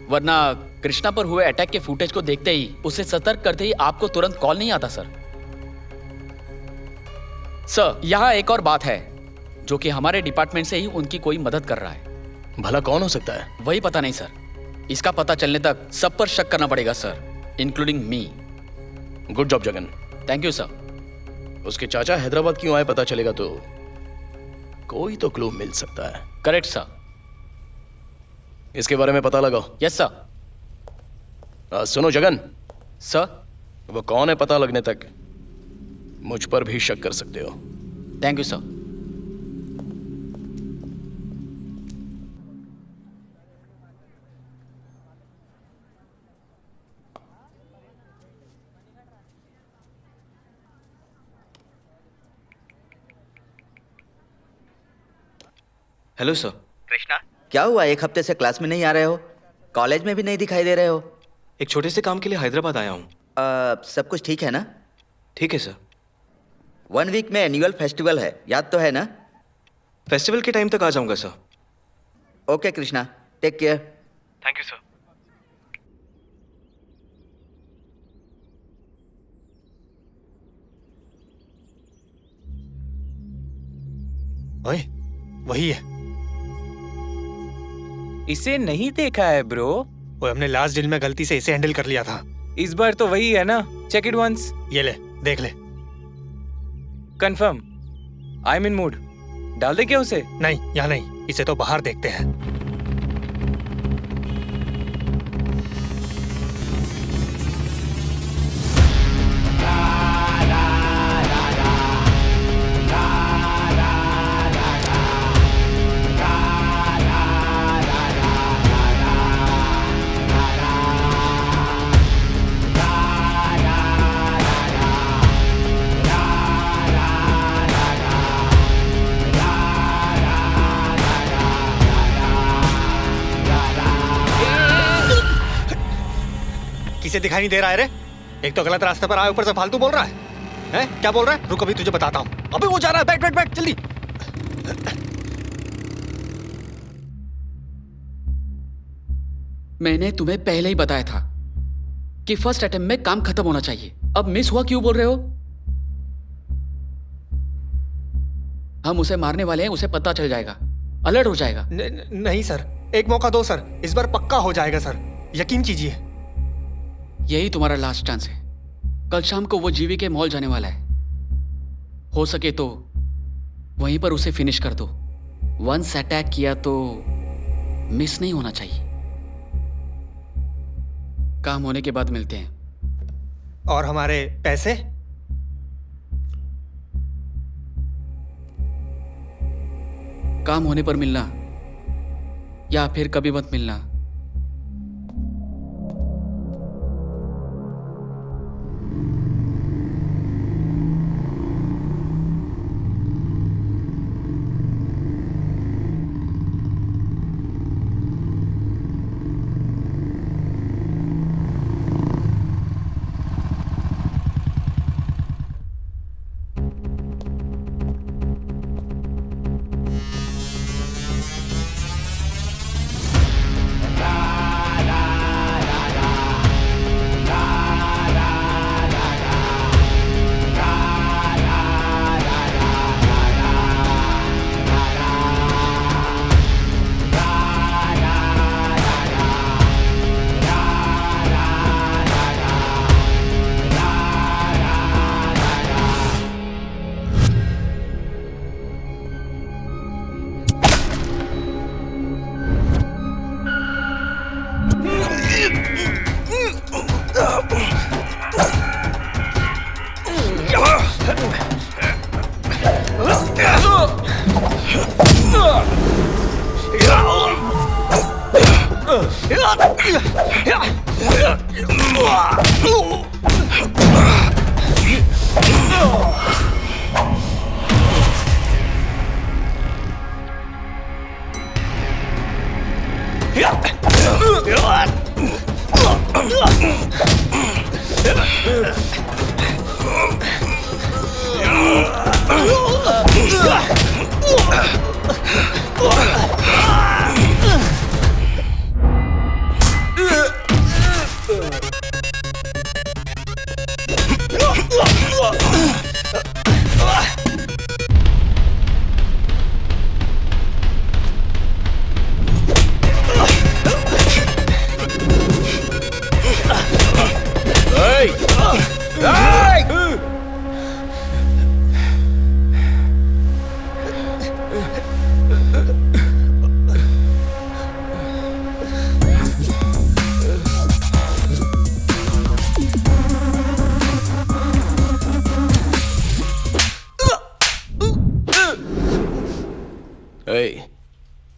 वरना कृष्णा पर हुए अटैक के फुटेज को देखते ही, उसे सतर्क करते ही आपको तुरंत कॉल नहीं आता सर। सर, यहाँ एक और बात है जो कि हमारे डिपार्टमेंट से ही उनकी कोई मदद कर रहा है। भला कौन हो सकता है? वही पता नहीं सर। इसका पता चलने तक सब पर शक करना पड़ेगा sir, including me. Good job Jagan. Thank you sir. उसके चाचा हैदराबाद क्यों आए पता चलेगा तो कोई तो क्लू मिल सकता है। Correct sir. इसके बारे में पता लगाओ। Yes sir. सुनो जगन, सर। वो कौन है पता लगने तक मुझ पर भी शक कर सकते हो। Thank you sir. Hello sir. Krishna, क्या हुआ? 1 हफ्ते से क्लास में नहीं आ रहे हो, कॉलेज में भी नहीं दिखाई दे रहे हो। एक छोटे से काम के लिए हैदराबाद आया हूँ। सब कुछ ठीक है ना? ठीक है सर। 1 वीक में एनुअल फेस्टिवल है, याद तो है ना? फेस्टिवल के टाइम तक आ जाऊंगा sir. Okay Krishna, take care. Thank you sir. ओए, वही है। इसे नहीं देखा है ब्रो। वो हमने लास्ट डील में गलती से इसे हैंडल कर लिया था। इस बार तो वही है ना? Check it once. ये ले, देख ले। Confirm. I am in mood. डाल दे क्या उसे? नहीं, यहाँ नहीं, इसे तो बाहर देखते हैं। किसे दिखाई नहीं दे रहा है रे? एक तो गलत रास्ते पर आया, ऊपर से फालतू बोल रहा है। हैं? क्या बोल रहा है? रुक, अभी तुझे बताता हूँ। अबे वो जा रहा है, बैठ बैठ बैठ जल्दी। मैंने तुम्हें पहले ही बताया था कि फर्स्ट अटेम्प्ट में काम खत्म होना चाहिए। अब मिस हुआ क्यों बोल रहे हो? हम उसे मारने वाले हैं, उसे पता चल जाएगा, अलर्ट हो जाएगा। नहीं सर, एक मौका दो सर, इस बार पक्का हो जाएगा सर, यकीन कीजिए। यही तुम्हारा लास्ट चांस है। कल शाम को वो जीवी के मॉल जाने वाला है। हो सके तो वहीं पर उसे फिनिश कर दो। वंस अटैक किया तो मिस नहीं होना चाहिए। काम होने के बाद मिलते हैं। और हमारे पैसे? काम होने पर मिलना या फिर कभी मत मिलना।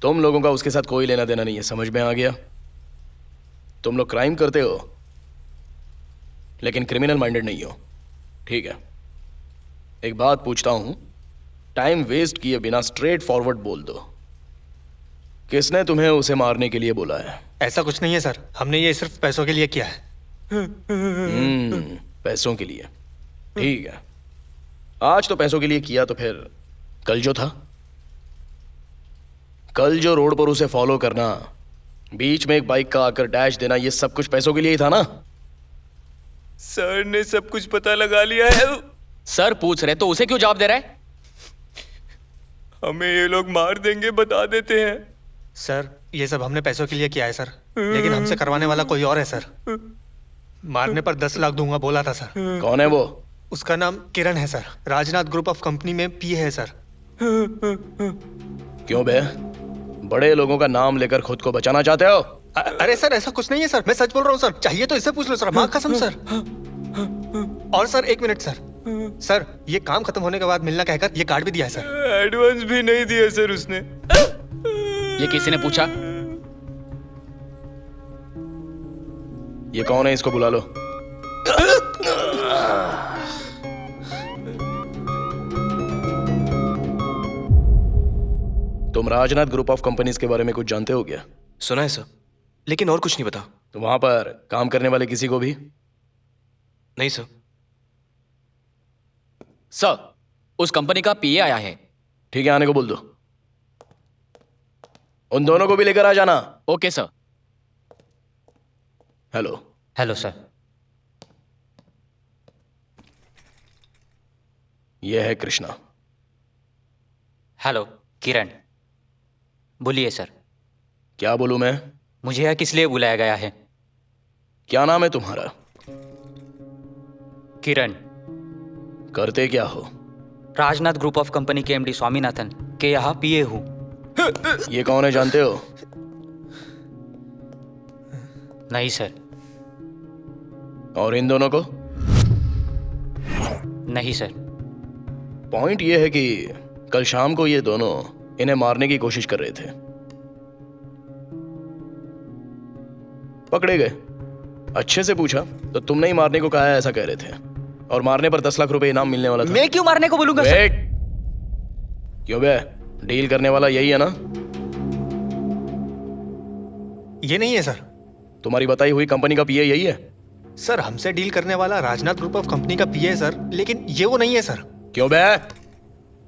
तुम लोगों का उसके साथ कोई लेना देना नहीं है, समझ में आ गया? तुम लोग क्राइम करते हो लेकिन क्रिमिनल माइंडेड नहीं हो, ठीक है? एक बात पूछता हूं, टाइम वेस्ट किए बिना स्ट्रेट फॉरवर्ड बोल दो, किसने तुम्हें उसे मारने के लिए बोला है? ऐसा कुछ नहीं है सर, हमने ये सिर्फ पैसों के लिए किया है। पैसों के लिए, ठीक है। आज तो पैसों के लिए किया, तो फिर कल जो था, कल जो रोड पर उसे फॉलो करना, बीच में एक बाइक का आकर डैश देना, ये सब कुछ पैसों के लिए ही था ना? सर ने सब कुछ पता लगा लिया है। सर पूछ रहे तो उसे क्यों जवाब दे रहा है? हमें ये लोग मार देंगे, बता देते हैं। सर ये सब हमने पैसों के लिए किया है सर, लेकिन हमसे करवाने वाला कोई और है सर। मारने पर 10 लाख दूंगा बोला था सर। कौन है वो? उसका नाम किरण है sir, Rajnath group of company में पीए है सर। क्यों बे, बड़े लोगों का नाम लेकर खुद को बचाना चाहते हो? अरे सर ऐसा कुछ नहीं है सर, मैं सच बोल रहा हूँ सर, चाहिए तो इससे पूछ लो सर, माँ कसम सर। और सर 1 मिनट सर, सर ये काम खत्म होने के बाद मिलना कहकर ये कार्ड भी दिया है सर। एडवांस भी नहीं दिया सर उसने। ये किसी ने पूछा? ये कौन है, इसको बुला लो। तुम राजनाथ ग्रुप ऑफ कंपनीज के बारे में कुछ जानते हो क्या? सुना है सर, लेकिन और कुछ नहीं पता। तो वहां पर काम करने वाले किसी को भी? नहीं सर। सर उस कंपनी का पीए आया है। ठीक है, आने को बोल दो। उन दोनों को भी लेकर आ जाना। Okay sir. Hello. Hello sir. यह है कृष्णा। हेलो किरण। बोलिए सर। क्या बोलूं मैं? मुझे यहाँ किस लिए बुलाया गया है? क्या नाम है तुम्हारा? किरण। करते क्या हो? राजनाथ ग्रुप ऑफ कंपनी के एमडी स्वामीनाथन के यहाँ पीए हूँ। ये कौन है जानते हो? नहीं सर। और इन दोनों को? नहीं सर। पॉइंट ये है कि कल शाम को ये दोनों इन्हें मारने की कोशिश कर रहे थे, पकड़े गए। अच्छे से पूछा तो तुमने ही मारने को कहा है ऐसा कह रहे थे, और मारने पर 10 लाख रुपए इनाम मिलने वाला था। मैं क्यों मारने को बोलूंगा सर? वेट, क्यों बे? डील करने वाला यही है ना? ये नहीं है सर। तुम्हारी बताई हुई कंपनी का पीए यही है? सर हमसे डील करने वाला राजनाथ ग्रुप ऑफ कंपनी का पीए है सर, लेकिन ये वो नहीं है सर। क्यों बे?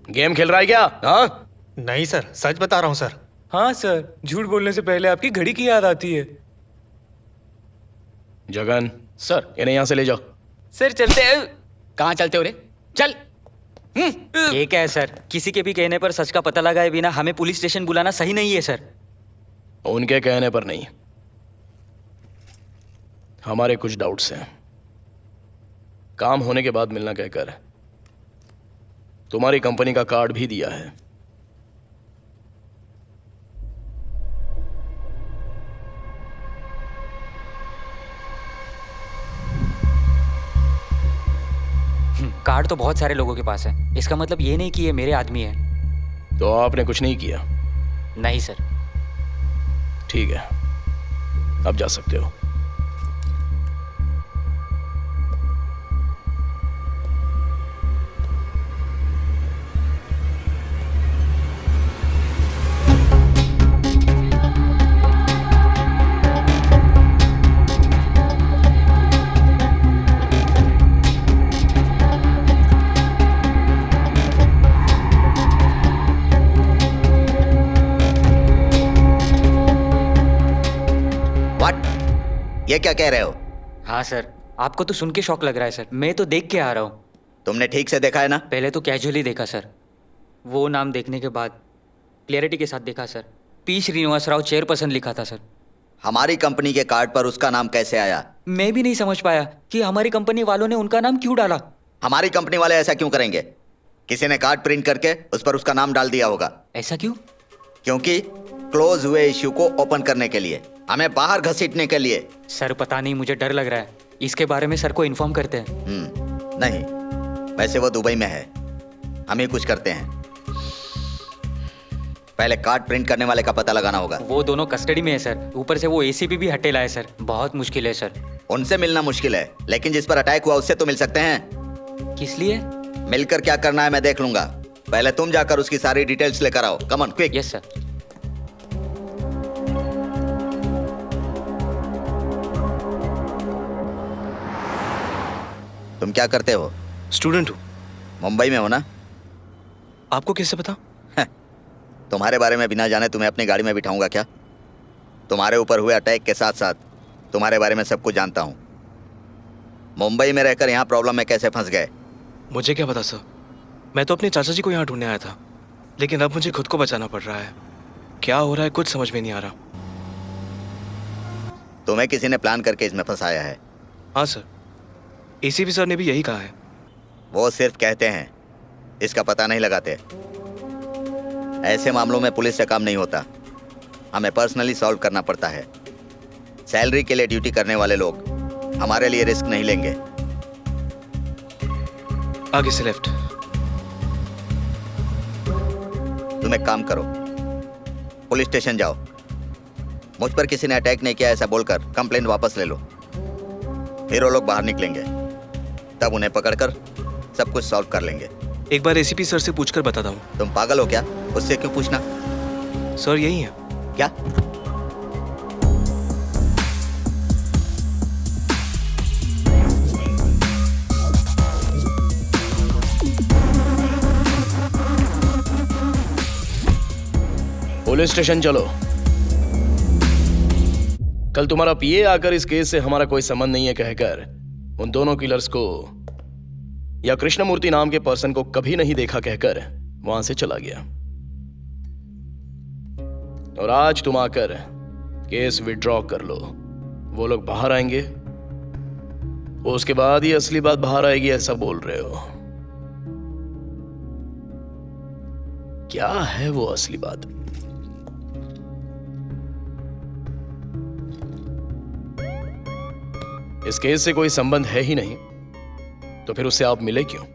गेम खेल रहा है क्या? हाँ? नहीं सर, सच बता रहा हूँ सर। हाँ सर, झूठ बोलने से पहले आपकी घड़ी की याद आती है। जगन, सर। इन्हें यहाँ से ले जाओ। सर चलते हैं। कहाँ चलते हो रे? चल। ये क्या है सर? किसी के भी कहने पर सच का पता लगाए बिना हमें पुलिस स्टेशन बुलाना सही नहीं है सर। उनके कहने पर नहीं, हमारे कुछ डाउट्स हैं। काम होने के बाद मिलना कहकर तुम्हारी कंपनी का कार्ड भी दिया है। कार्ड तो बहुत सारे लोगों के पास है, इसका मतलब ये नहीं कि ये मेरे आदमी है। तो आपने कुछ नहीं किया? नहीं सर। ठीक है, अब जा सकते हो। ये क्या कह रहे हो? हाँ सर, आपको तो सुन के शौक लग रहा है सर, मैं तो देख के आ रहा हूँ। तुमने ठीक से देखा है ना? पहले तो कैजुअली देखा सर, वो नाम देखने के बाद क्लियरिटी के साथ देखा sir. P Srinivas Rao chairperson लिखा था सर। हमारी कंपनी के कार्ड पर उसका नाम कैसे आया? मैं भी नहीं समझ पाया कि हमारी कंपनी वालों ने उनका नाम क्यों डाला। हमारी कंपनी वाले ऐसा क्यों करेंगे? किसी ने कार्ड प्रिंट करके उस पर उसका नाम डाल दिया होगा। ऐसा क्यों? क्योंकि क्लोज हुए इश्यू को ओपन करने के लिए, हमें बाहर घसीटने के लिए। सर पता नहीं, मुझे डर लग रहा है। इसके बारे में सर को इन्फॉर्म करते हैं। नहीं, वैसे वो दुबई में है, हम ही कुछ करते हैं। पहले कार्ड प्रिंट करने वाले का पता लगाना होगा। वो दोनों कस्टडी में है सर, ऊपर से वो एसीपी भी हटेला है सर। बहुत मुश्किल है सर। उनसे मिलना मुश्किल है, लेकिन जिस पर अटैक हुआ उससे तो मिल सकते हैं। किस लिए? मिलकर क्या करना है मैं देख लूंगा। पहले तुम जाकर उसकी सारी डिटेल्स लेकर आओ। Come on, quick. Yes sir. तुम क्या करते हो? स्टूडेंट हूँ। मुंबई में हो ना? आपको कैसे पता? तुम्हारे बारे में बिना जाने तुम्हें अपनी गाड़ी में बिठाऊंगा क्या? तुम्हारे ऊपर हुए अटैक के साथ साथ तुम्हारे बारे में सब कुछ जानता हूँ। मुंबई में रहकर यहाँ प्रॉब्लम में कैसे फंस गए? मुझे क्या पता सर, मैं तो अपने चाचा जी को यहाँ ढूंढने आया था, लेकिन अब मुझे खुद को बचाना पड़ रहा है। क्या हो रहा है कुछ समझ में नहीं आ रहा। तुम्हें किसी ने प्लान करके इसमें फंसाया है? हाँ सर, एसीपी सर ने भी यही कहा है। वो सिर्फ कहते हैं, इसका पता नहीं लगाते। ऐसे मामलों में पुलिस से काम नहीं होता, हमें पर्सनली सॉल्व करना पड़ता है। सैलरी के लिए ड्यूटी करने वाले लोग हमारे लिए रिस्क नहीं लेंगे। आगे से लेफ्ट। तुम एक काम करो, पुलिस स्टेशन जाओ, मुझ पर किसी ने अटैक नहीं किया ऐसा बोलकर कंप्लेंट वापस ले लो। फिर वो लोग बाहर निकलेंगे, तब उन्हें पकड़कर सब कुछ सॉल्व कर लेंगे। एक बार एसीपी सर से पूछकर बताता हूँ। तुम पागल हो क्या? उससे क्यों पूछना? सर यही है। क्या? पुलिस स्टेशन चलो। कल तुम्हारा पीए आकर इस केस से हमारा कोई संबंध नहीं है कहकर उन दोनों किलर्स को या कृष्णमूर्ति नाम के पर्सन को कभी नहीं देखा कहकर वहां से चला गया। और आज तुम आकर केस विड्रॉ कर लो। वो लोग बाहर आएंगे, उसके बाद ही असली बात बाहर आएगी, ऐसा बोल रहे हो? क्या है वो असली बात? इस केस से कोई संबंध है ही नहीं, तो फिर उससे आप मिले क्यों?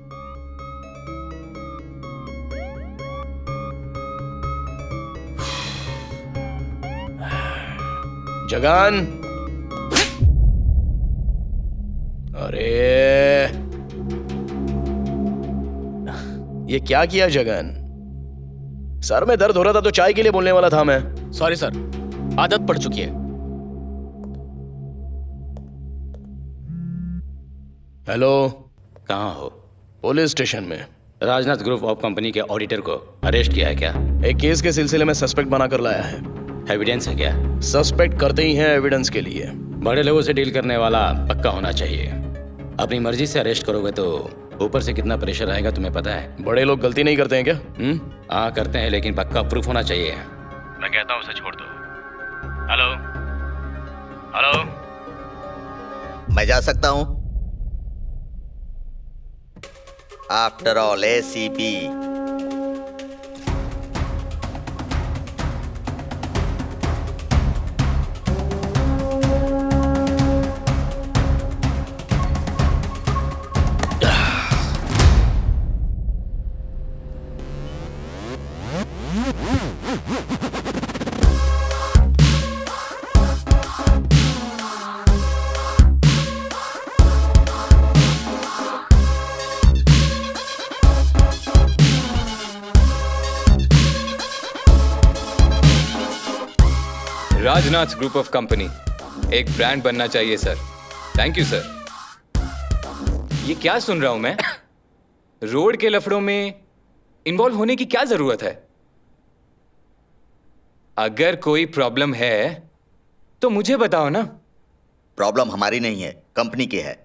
जगान, अरे ये क्या किया जगन? सर में दर्द हो रहा था तो चाय के लिए बोलने वाला था मैं। सॉरी सर, आदत पड़ चुकी है। हेलो, कहाँ हो? पुलिस स्टेशन में। राजनाथ ग्रुप ऑफ कंपनी के ऑडिटर को अरेस्ट किया है क्या? एक केस के सिलसिले में सस्पेक्ट बनाकर लाया है। एविडेंस है क्या? सस्पेक्ट करते ही हैं एविडेंस के लिए। बड़े लोगों से डील करने वाला पक्का होना चाहिए। अपनी मर्जी से अरेस्ट करोगे तो ऊपर से कितना प्रेशर आएगा तुम्हें पता है? बड़े लोग गलती नहीं करते हैं क्या? हाँ करते हैं, लेकिन पक्का प्रूफ होना चाहिए। मैं कहता हूँ उसे छोड़ दो। हेलो हेलो, मैं जा सकता हूं? After all ACP. Rajnath group of company एक ब्रांड बनना चाहिए सर। Thank you sir. ये क्या सुन रहा हूं मैं? रोड के लफड़ों में इन्वॉल्व होने की क्या जरूरत है? अगर कोई प्रॉब्लम है तो मुझे बताओ ना। प्रॉब्लम हमारी नहीं है, कंपनी की है।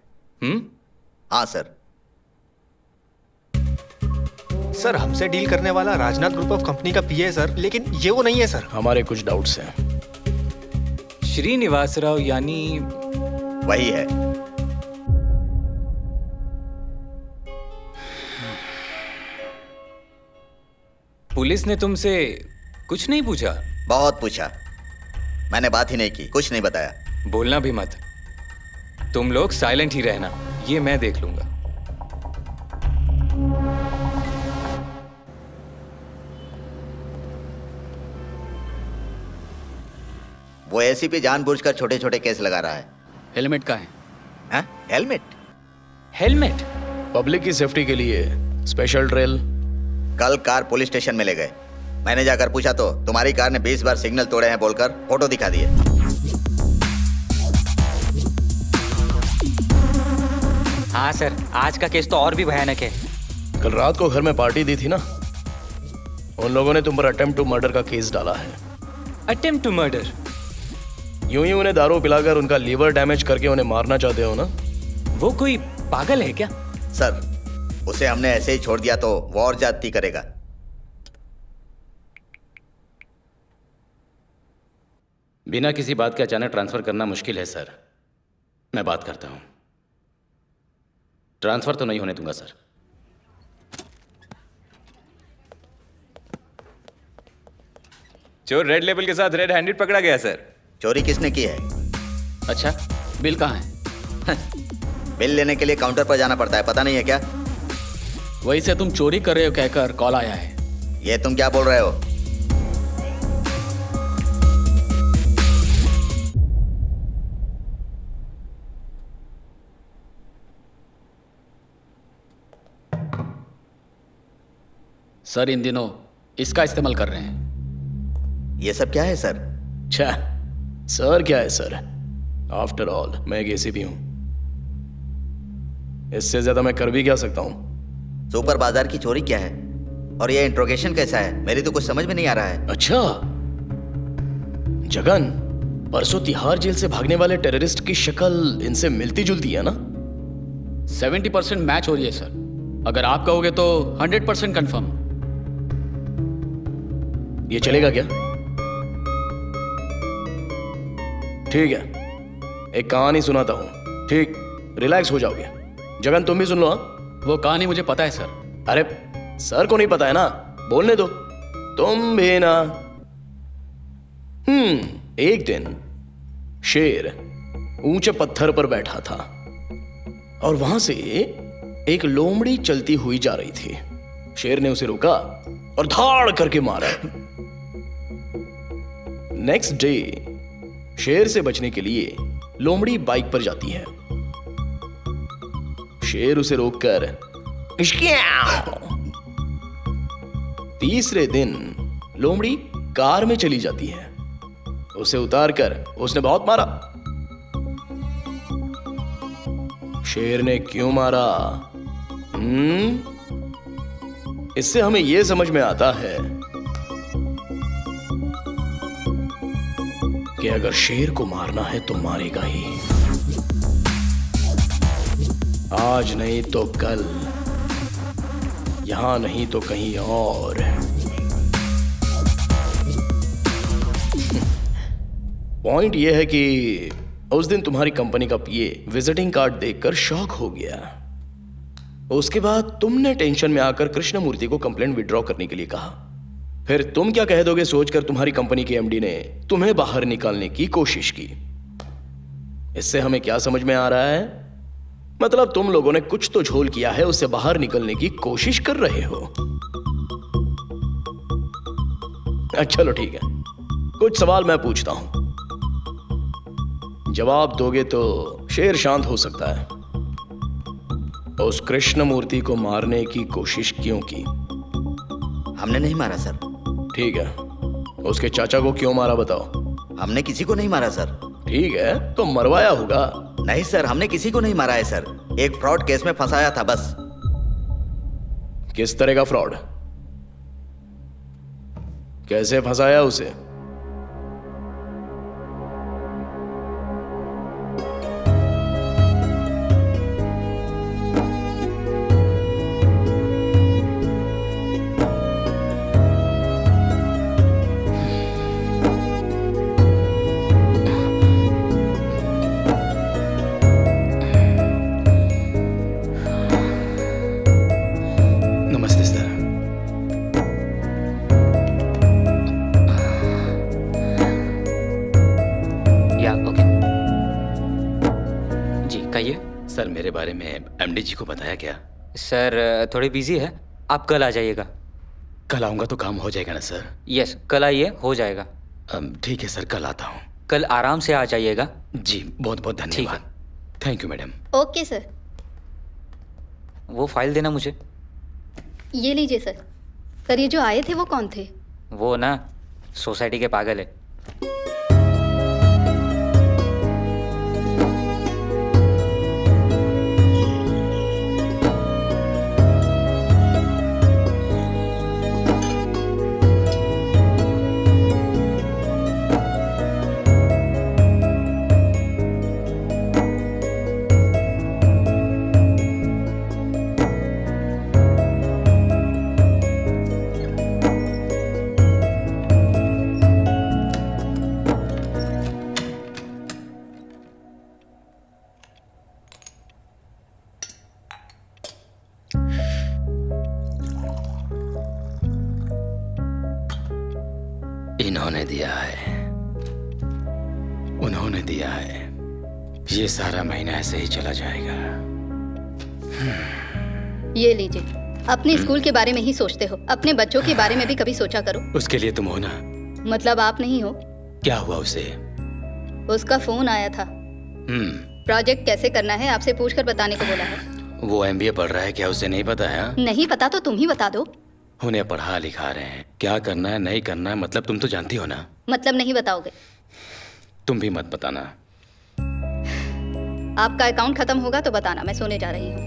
हाँ सर। सर हमसे डील करने वाला राजनाथ ग्रुप ऑफ कंपनी का पीए है सर, लेकिन ये वो नहीं है सर। हमारे कुछ डाउट्स हैं। श्रीनिवास राव यानी? वही है। पुलिस ने तुमसे कुछ नहीं पूछा? बहुत पूछा, मैंने बात ही नहीं की, कुछ नहीं बताया। बोलना भी मत, तुम लोग साइलेंट ही रहना, ये मैं देख लूंगा। वो एसीपी जानबूझकर छोटे छोटे केस लगा रहा है। हेलमेट का है? हाँ? हेलमेट? हेलमेट पब्लिक की सेफ्टी के लिए स्पेशल ड्रिल। कल कार पुलिस स्टेशन में ले गए, मैंने जाकर पूछा तो तुम्हारी कार ने 20 बार सिग्नल तोड़े हैं बोलकर फोटो दिखा दिए। हाँ सर, आज का केस तो और भी भयानक है। कल रात को घर में पार्टी दी थी ना, उन लोगों ने तुम पर अटेम्प्ट टू मर्डर का केस डाला है। Attempt to murder? यूं ही उन्हें दारू पिलाकर उनका लीवर डैमेज करके उन्हें मारना चाहते हो ना? वो कोई पागल है क्या? सर, उसे हमने ऐसे ही छोड़ दिया तो वो और ज्यादती करेगा। बिना किसी बात के अचानक ट्रांसफर करना मुश्किल है सर। मैं बात करता हूं। ट्रांसफर तो नहीं होने दूंगा सर। चोर रेड लेबल के साथ रेड हैंडेड पकड़ा गया सर। चोरी किसने की है? अच्छा, बिल कहाँ है? बिल लेने के लिए काउंटर पर जाना पड़ता है, पता नहीं है क्या? वही से तुम चोरी कर रहे हो कहकर कॉल आया है। ये तुम क्या बोल रहे हो? सर इन दिनों इसका इस्तेमाल कर रहे हैं। ये सब क्या है सर? छा, सर क्या है सर? आफ्टर ऑल मैं एक एसीपी हूं, इससे ज्यादा मैं कर भी क्या सकता हूं? सुपर बाजार की चोरी क्या है और ये इंट्रोगेशन कैसा है? मेरी तो कुछ समझ में नहीं आ रहा है। अच्छा जगन, परसों तिहाड़ जेल से भागने वाले टेररिस्ट की शक्ल इनसे मिलती जुलती है ना? 70% मैच हो रही है सर। अगर आप कहोगे तो 100% कंफर्म। ये चलेगा क्या? ठीक है, एक कहानी सुनाता हूँ, ठीक? रिलैक्स हो जाओगे। जगन तुम भी सुन लो। हाँ, वो कहानी मुझे पता है सर। अरे सर को नहीं पता है ना, बोलने दो। तुम भी ना। एक दिन शेर ऊंचे पत्थर पर बैठा था और वहां से एक लोमड़ी चलती हुई जा रही थी। शेर ने उसे रोका और धाड़ करके मारा। नेक्स्ट डे शेर से बचने के लिए लोमड़ी बाइक पर जाती है। शेर उसे रोककर तीसरे दिन लोमड़ी कार में चली जाती है। उसे उतारकर उसने बहुत मारा। शेर ने क्यों मारा? इससे हमें यह समझ में आता है कि अगर शेर को मारना है तो मारेगा ही, आज नहीं तो कल, यहां नहीं तो कहीं और। पॉइंट यह है कि उस दिन तुम्हारी कंपनी का पीए विजिटिंग कार्ड देखकर शॉक हो गया। उसके बाद तुमने टेंशन में आकर कृष्णमूर्ति को कंप्लेंट विड्रॉ करने के लिए कहा। फिर तुम क्या कह दोगे सोचकर तुम्हारी कंपनी के एमडी ने तुम्हें बाहर निकालने की कोशिश की। इससे हमें क्या समझ में आ रहा है? मतलब तुम लोगों ने कुछ तो झोल किया है, उससे बाहर निकलने की कोशिश कर रहे हो। चलो ठीक है, कुछ सवाल मैं पूछता हूं, जवाब दोगे तो शेर शांत हो सकता है। उस कृष्णमूर्ति को मारने की कोशिश क्यों की? हमने नहीं मारा सर। ठीक है, उसके चाचा को क्यों मारा बताओ? हमने किसी को नहीं मारा सर। ठीक है, तो मरवाया होगा। नहीं सर, हमने किसी को नहीं मारा है सर, एक फ्रॉड केस में फंसाया था बस। किस तरह का फ्रॉड? कैसे फंसाया उसे? नमस्ते सर। या ओके जी, कहिए। सर मेरे बारे में एमडी जी को बताया क्या? सर थोड़े बिजी है, आप कल आ जाइएगा। कल आऊंगा तो काम हो जाएगा ना सर? यस, कल आइए, हो जाएगा। ठीक है सर, कल आता हूँ। कल आराम से आ जाइएगा। जी बहुत बहुत धन्यवाद। Thank you madam. Okay sir. वो फाइल देना मुझे। ये लीजिए सर। सर ये जो आए थे वो कौन थे? वो ना सोसाइटी के पागल है। इन्होंने दिया है, उन्होंने दिया है। ये सारा महीना ऐसे ही चला जाएगा। ये लीजिए। अपने स्कूल के बारे में ही सोचते हो, अपने बच्चों के बारे में भी कभी सोचा करो। उसके लिए तुम हो ना? मतलब आप नहीं हो? क्या हुआ उसे? उसका फोन आया था। प्रोजेक्ट कैसे करना है आपसे पूछकर बताने को बोला है। वो एमबीए पढ़ रहा है क्या? उसे नहीं पता है? नहीं पता तो तुम ही बता दो। उन्हें पढ़ा लिखा रहे हैं, क्या करना है नहीं करना है मतलब तुम तो जानती हो ना। मतलब नहीं बताओगे? तुम भी मत बताना। आपका अकाउंट खत्म होगा तो बताना, मैं सोने जा रही हूँ।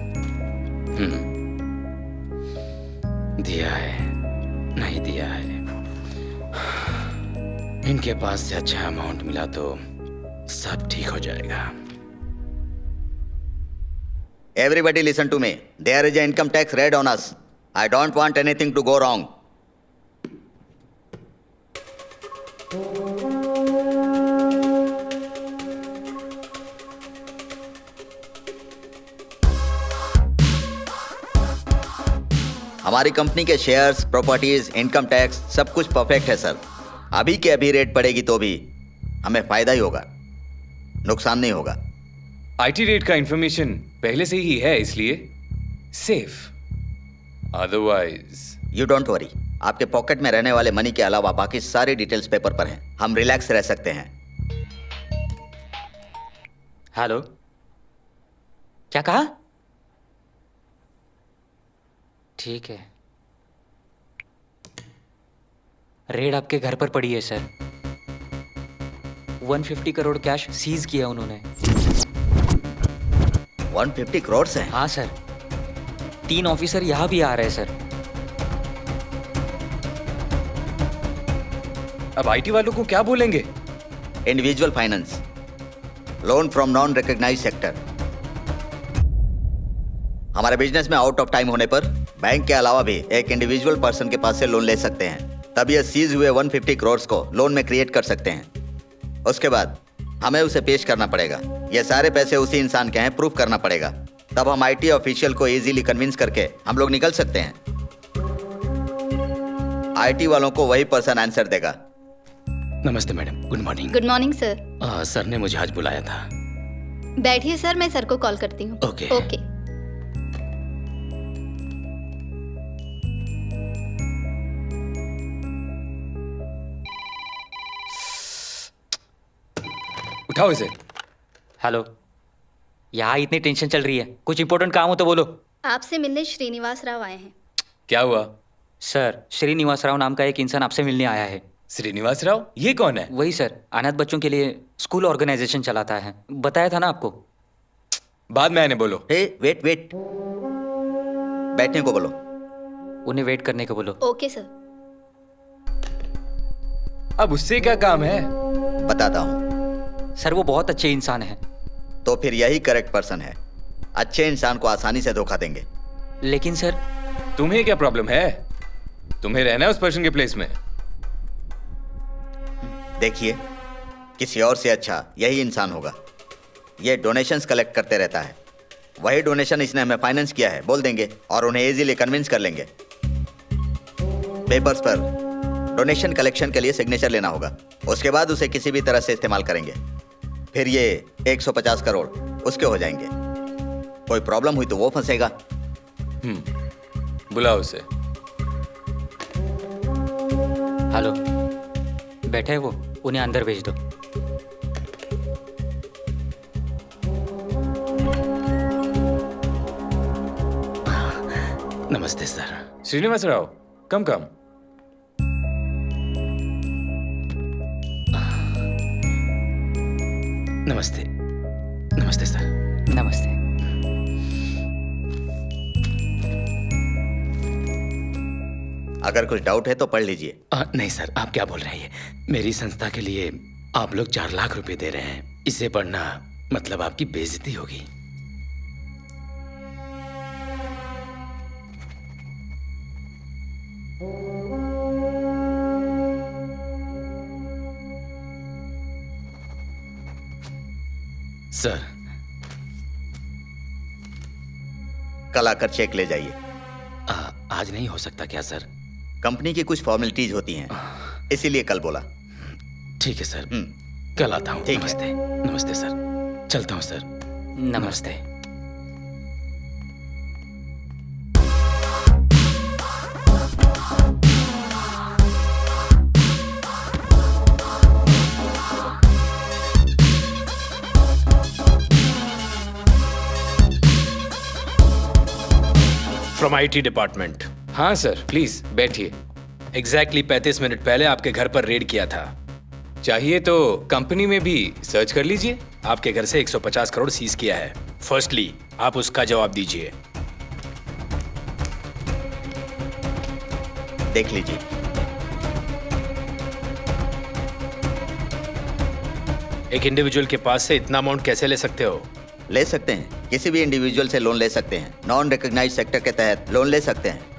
दिया है नहीं दिया है, इनके पास से अच्छा अमाउंट मिला तो सब ठीक हो जाएगा। Everybody listen to me. There is an income tax raid on us. I don't want anything to go wrong. हमारी कंपनी के शेयर्स, प्रॉपर्टीज, इनकम टैक्स सब कुछ परफेक्ट है सर। अभी के अभी रेट पड़ेगी तो भी हमें फायदा ही होगा, नुकसान नहीं होगा। आईटी रेट का इंफॉर्मेशन पहले से ही है, इसलिए safe. Otherwise you don't worry, आपके पॉकेट में रहने वाले मनी के अलावा बाकी सारी डिटेल्स पेपर पर हैं। हम रिलैक्स रह सकते हैं। हेलो, क्या कहा? ठीक है, रेड आपके घर पर पड़ी है सर। 150 करोड़ कैश सीज किया उन्होंने। 150 करोड़ से? हाँ सर, 3 ऑफिसर यहाँ भी आ रहे हैं सर। अब आईटी वालों को क्या बोलेंगे? Individual finance, loan from non recognised sector. हमारे बिजनेस में आउट ऑफ टाइम होने पर बैंक के अलावा भी एक इंडिविजुअल पर्सन के पास से लोन ले सकते हैं। तब ये सीज हुए 150 करोड़ को लोन में क्रिएट कर सकते हैं। उसके बाद हमें उसे पेश करना पड़ेगा। ये सारे पैसे उसी इंसान के हैं, प्रूफ करना पड़ेगा। तब हम आईटी ऑफिशियल को इजीली कन्विंस करके हम लोग निकल सकते हैं। आईटी वालों को वही पर्सन आंसर देगा। नमस्ते madam, good morning. Good morning sir. Sir ने मुझे आज बुलाया था। बैठिए सर, मैं सर को कॉल करती हूँ। ओके। ओके। उठाओ इसे। हेलो, यहाँ इतनी टेंशन चल रही है, कुछ इंपॉर्टेंट काम हो तो बोलो। आपसे मिलने श्रीनिवास राव आए हैं। क्या हुआ? सर, श्रीनिवास राव नाम का एक इंसान आपसे मिलने आया है। श्रीनिवास राव? ये कौन है? वही सर, अनाथ बच्चों के लिए स्कूल ऑर्गेनाइजेशन चलाता है। बताया था ना आपको। बाद में आने बोलो। हे वेट, बैठने को बोलो। उन्हें वेट करने को बोलो। Okay sir. अब उससे क्या काम है? बताता हूँ सर, वो बहुत अच्छे इंसान हैं। तो फिर यही करेक्ट पर्सन है। अच्छे इंसान को आसानी से धोखा देंगे। लेकिन सर, तुम्हें क्या प्रॉब्लम है? तुम्हें रहना है उस पर्सन के प्लेस में। देखिए, किसी और से अच्छा यही इंसान होगा। ये डोनेशंस कलेक्ट करते रहता है। वही डोनेशन इसने हमें फाइनेंस किया है बोल देंगे और उन्हें इजीली कन्विंस कर लेंगे। पेपर्स पर डोनेशन कलेक्शन के लिए सिग्नेचर लेना होगा। उसके बाद उसे किसी भी तरह से इस्तेमाल करेंगे। फिर ये 150 करोड़ उसके हो जाएंगे। कोई प्रॉब्लम हुई तो वो फंसेगा। बुलाओ उसे। हेलो, बैठे हैं वो, उन्हें अंदर भेज दो। नमस्ते सर। श्रीनिवास राव, कम। नमस्ते सर। नमस्ते। अगर कुछ डाउट है तो पढ़ लीजिए। नहीं सर, आप क्या बोल रहे हैं? मेरी संस्था के लिए आप लोग 4 लाख रुपए दे रहे हैं। इसे पढ़ना मतलब आपकी बेइज्जती होगी। सर, कल आकर चेक ले जाइए। आज नहीं हो सकता क्या सर? कंपनी की कुछ फॉर्मेलिटीज होती हैं, इसीलिए कल बोला। ठीक है सर, कल आता हूँ। ठीक नमस्ते। नमस्ते सर, चलता हूँ सर। नमस्ते। From IT department. हाँ सर, प्लीज बैठिए। एग्जैक्टली 35 मिनट पहले आपके घर पर रेड किया था। चाहिए तो कंपनी में भी सर्च कर लीजिए। आपके घर से 150 करोड़ सीज किया है। फर्स्टली आप उसका जवाब दीजिए। देख लीजिए। एक इंडिविजुअल के पास से इतना अमाउंट कैसे ले सकते हो? ले सकते हैं, किसी भी इंडिविजुअल से लोन ले सकते हैं। नॉन रिकॉग्नाइज्ड सेक्टर के तहत लोन ले सकते हैं।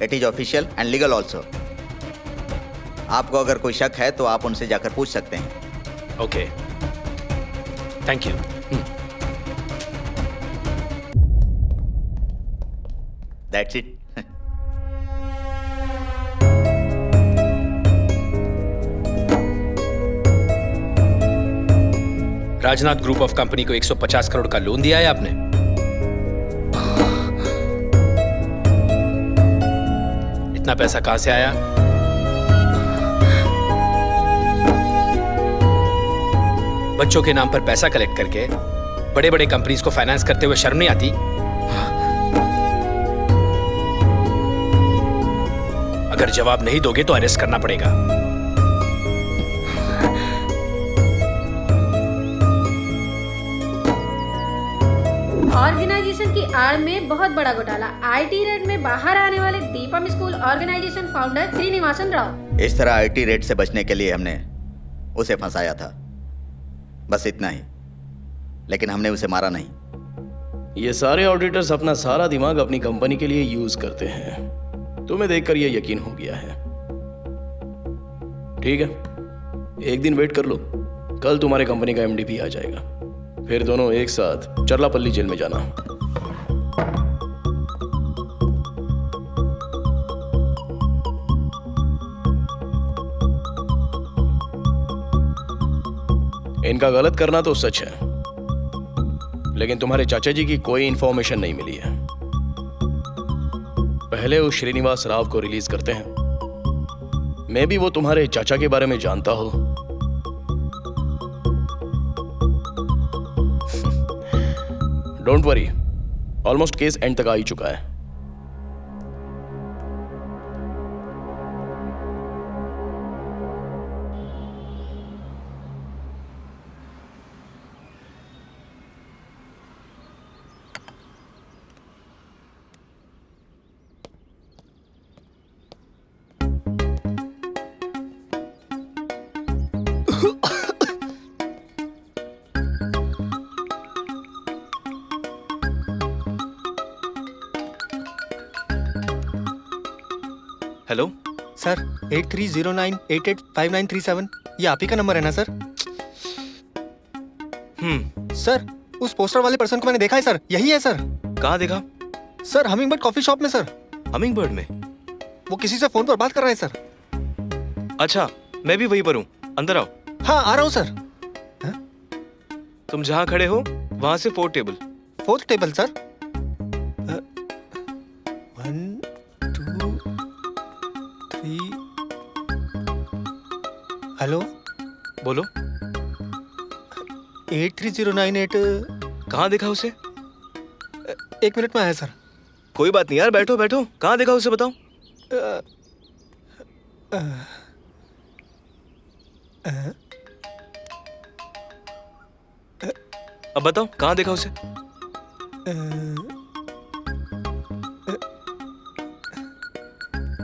It is official and legal also. आपको अगर कोई शक है तो आप उनसे जाकर पूछ सकते हैं। Okay, thank you. That's it. Rajnath group of company को 150 करोड़ का लोन दिया है आपने। इतना पैसा कहां से आया? बच्चों के नाम पर पैसा कलेक्ट करके बड़े बड़े कंपनीज को फाइनेंस करते हुए शर्म नहीं आती? अगर जवाब नहीं दोगे तो अरेस्ट करना पड़ेगा। ऑर्गेनाइजेशन की आड़ में बहुत बड़ा घोटाला। आईटी रेड में बाहर आने वाले Deepam school organisation founder Srinivasan Rao. इस तरह आईटी रेड से बचने के लिए हमने उसे फंसाया था, बस इतना ही। लेकिन हमने उसे मारा नहीं। ये सारे ऑडिटर्स अपना सारा दिमाग अपनी कंपनी के लिए यूज करते हैं। तुम्हें देखकर ये यकीन हो गया है। ठीक है, एक दिन वेट कर लो, कल तुम्हारे कंपनी का एमडी भी आ जाएगा। फिर दोनों एक साथ चरलापल्ली जेल में जाना। इनका गलत करना तो सच है, लेकिन तुम्हारे चाचा जी की कोई इंफॉर्मेशन नहीं मिली है। पहले उस श्रीनिवास राव को रिलीज करते हैं। मे बी वो तुम्हारे चाचा के बारे में जानता हो। Don't worry, almost case and तक आ ही चुका है। हेलो सर, 8309885937 ये आप ही का नंबर है ना सर? सर, उस पोस्टर वाले पर्सन को मैंने देखा है सर, यही है सर। कहाँ देखा? सर, हमिंगबर्ड कॉफी शॉप में सर। हमिंगबर्ड में? वो किसी से फोन पर बात कर रहा है सर। अच्छा, मैं भी वहीं पर हूँ, अंदर आओ। हाँ, आ रहा हूँ सर। तुम जहाँ खड़े हो वहां से fourth table. Fourth table sir? 1 2 3। Hello, बोलो। 83098। कहाँ देखा उसे? 1 मिनट में आया सर। कोई बात नहीं यार, बैठो बैठो। कहाँ देखा उसे बताओ। अब बताओ कहाँ देखा उसे?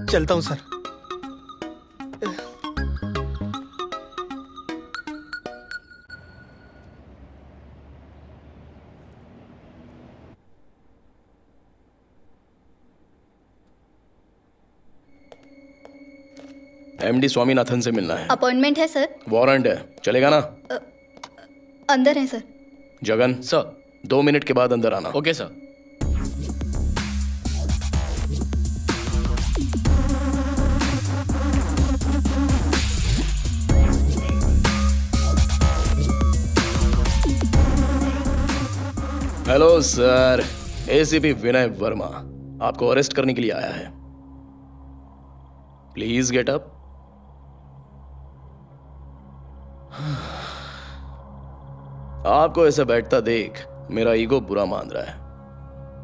चलता हूँ सर। एमडी स्वामीनाथन से मिलना है। अपॉइंटमेंट है सर। वारंट है, चलेगा ना? अंदर है सर। जगन सर, 2 मिनट के बाद अंदर आना। Okay sir. Hello sir, ACP Vinay Verma आपको अरेस्ट करने के लिए आया है। Please get up. आपको ऐसे बैठता देख मेरा ईगो बुरा मान रहा है।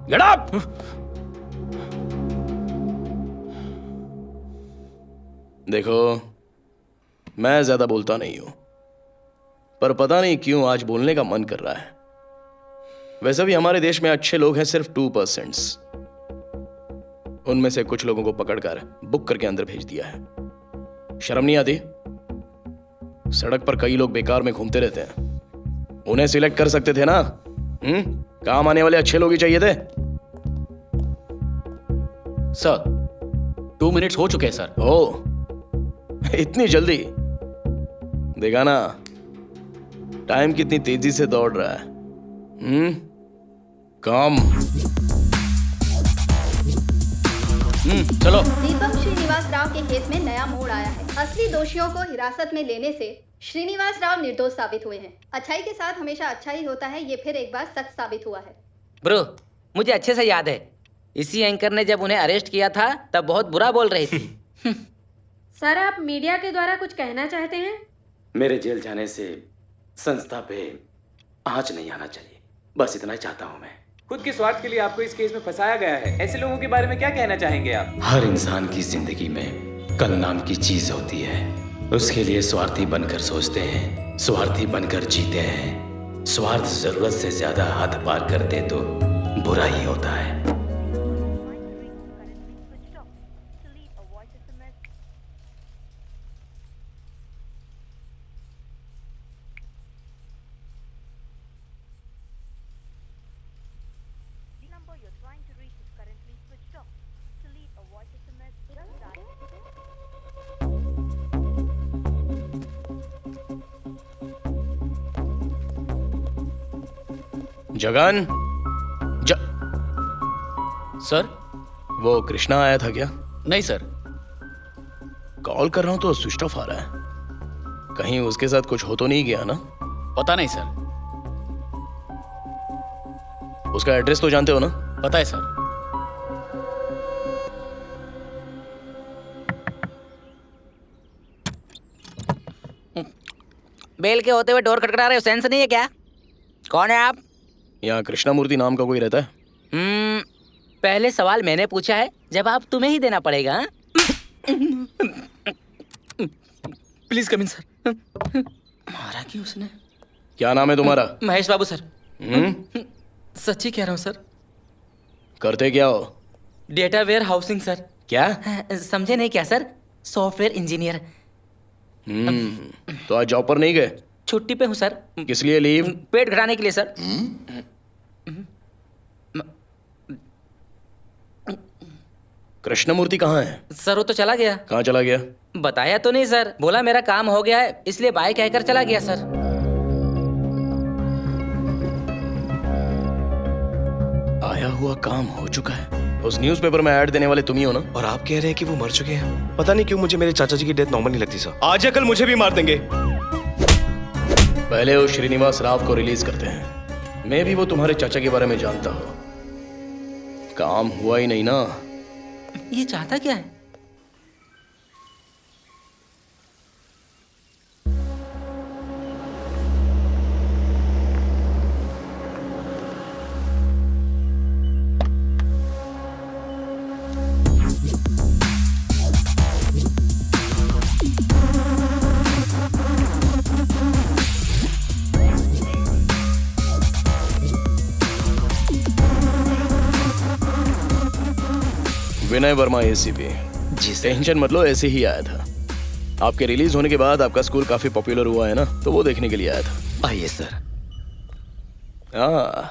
Get up. देखो, मैं ज्यादा बोलता नहीं हूं, पर पता नहीं क्यों आज बोलने का मन कर रहा है। वैसे भी हमारे देश में अच्छे लोग हैं सिर्फ 2%। उनमें से कुछ लोगों को पकड़कर बुक करके अंदर भेज दिया है। शर्म नहीं आती? सड़क पर कई लोग बेकार में घूमते रहते हैं, उन्हें सिलेक्ट कर सकते थे ना। काम आने वाले अच्छे लोग ही चाहिए थे। सर, 2 मिनट्स हो चुके हैं सर। ओ, इतनी जल्दी? देखा ना टाइम कितनी तेजी से दौड़ रहा है। काम। चलो। दीपम श्रीनिवास राव के केस में नया मोड़ आया है। असली दोषियों को हिरासत में लेने से श्रीनिवास राव निर्दोष साबित हुए हैं। अच्छाई के साथ हमेशा अच्छा ही होता है, ये फिर एक बार सच साबित हुआ है। ब्रो, मुझे अच्छे से याद है, इसी एंकर ने जब उन्हें अरेस्ट किया था तब बहुत बुरा बोल रही थी। सर, आप मीडिया के द्वारा कुछ कहना चाहते हैं? मेरे जेल जाने से संस्था पे आंच नहीं आना चाहिए, बस इतना ही चाहता हूँ मैं। खुद के स्वार्थ के लिए आपको इस केस में फंसाया गया है। ऐसे लोगों के बारे में क्या कहना चाहेंगे आप? हर इंसान की जिंदगी में कल नाम की चीज होती है, उसके लिए स्वार्थी बनकर सोचते हैं, स्वार्थी बनकर जीते हैं। स्वार्थ जरूरत से ज्यादा हद पार कर दे तो बुरा ही होता है। जगन, सर, वो कृष्णा आया था क्या? नहीं सर। कॉल कर रहा हूं तो स्विच ऑफ आ रहा है। कहीं उसके साथ कुछ हो तो नहीं गया ना? पता नहीं सर। उसका एड्रेस तो जानते हो ना? पता है सर। बेल के होते हुए डोर खटखटा रहे हो, सेंस नहीं है क्या? कौन है आप? यहाँ कृष्णामूर्ति नाम का कोई रहता है? पहले सवाल मैंने पूछा है, जवाब तुम्हें ही देना पड़ेगा। Please come in sir. मारा क्यों उसने? क्या नाम है तुम्हारा? महेश बाबू सर। सच्ची कह रहा हूँ सर। करते क्या हो? Data warehousing sir. क्या? समझे नहीं क्या सर? Software engineer. तो आज जॉब पर नहीं गए? छुट्टी पे हूँ सर। किस लिए लीव? पेट घटाने के लिए सर। कृष्णमूर्ति कहाँ है? सर वो तो चला गया। कहाँ चला गया? बताया तो नहीं सर, बोला मेरा काम हो गया है इसलिए बाय कहकर चला गया सर। आया हुआ काम हो चुका है। उस न्यूज़पेपर में ऐड देने वाले तुम ही हो ना? और आप कह रहे हैं कि वो मर चुके हैं? पता नहीं क्यों मुझे मेरे चाचा जी की डेथ नॉर्मल नहीं लगती सर। आज या कल मुझे भी मार देंगे। पहले वो श्रीनिवास राव को रिलीज करते हैं। मैं भी वो तुम्हारे चाचा के बारे में जानता हूँ। काम हुआ ही नहीं ना? ये चाहता क्या है? विनय वर्मा एसीपी। जी सर। टेंशन मत लो, ऐसे ही आया था। आपके रिलीज होने के बाद आपका स्कूल काफी पॉपुलर हुआ है ना, तो वो देखने के लिए आया था। आइए सर।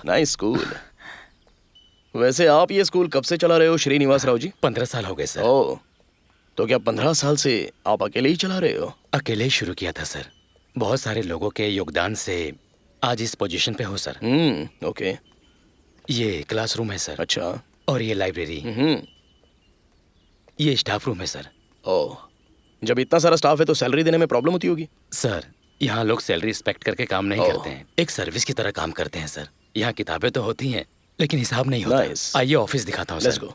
Nice school. वैसे आप ये स्कूल कब से चला रहे हो श्रीनिवास राव जी? 15 साल हो गए सर। ओह, तो क्या 15 साल से आप अकेले ही चला रहे हो? अकेले ही शुरू किया था सर। बहुत सारे लोगों के योगदान से आज इस पोजीशन पे हो सर। ओके। ये क्लासरूम है सर। अच्छा। और ये लाइब्रेरी। ये स्टाफ रूम है सर। ओह, जब इतना सारा स्टाफ है तो सैलरी देने में प्रॉब्लम होती होगी? सर, यहाँ लोग सैलरी एक्सपेक्ट करके काम नहीं करते हैं, एक सर्विस की तरह काम करते हैं सर। यहाँ किताबें तो होती हैं लेकिन हिसाब नहीं होता। आइए ऑफिस दिखाता हूँ सर।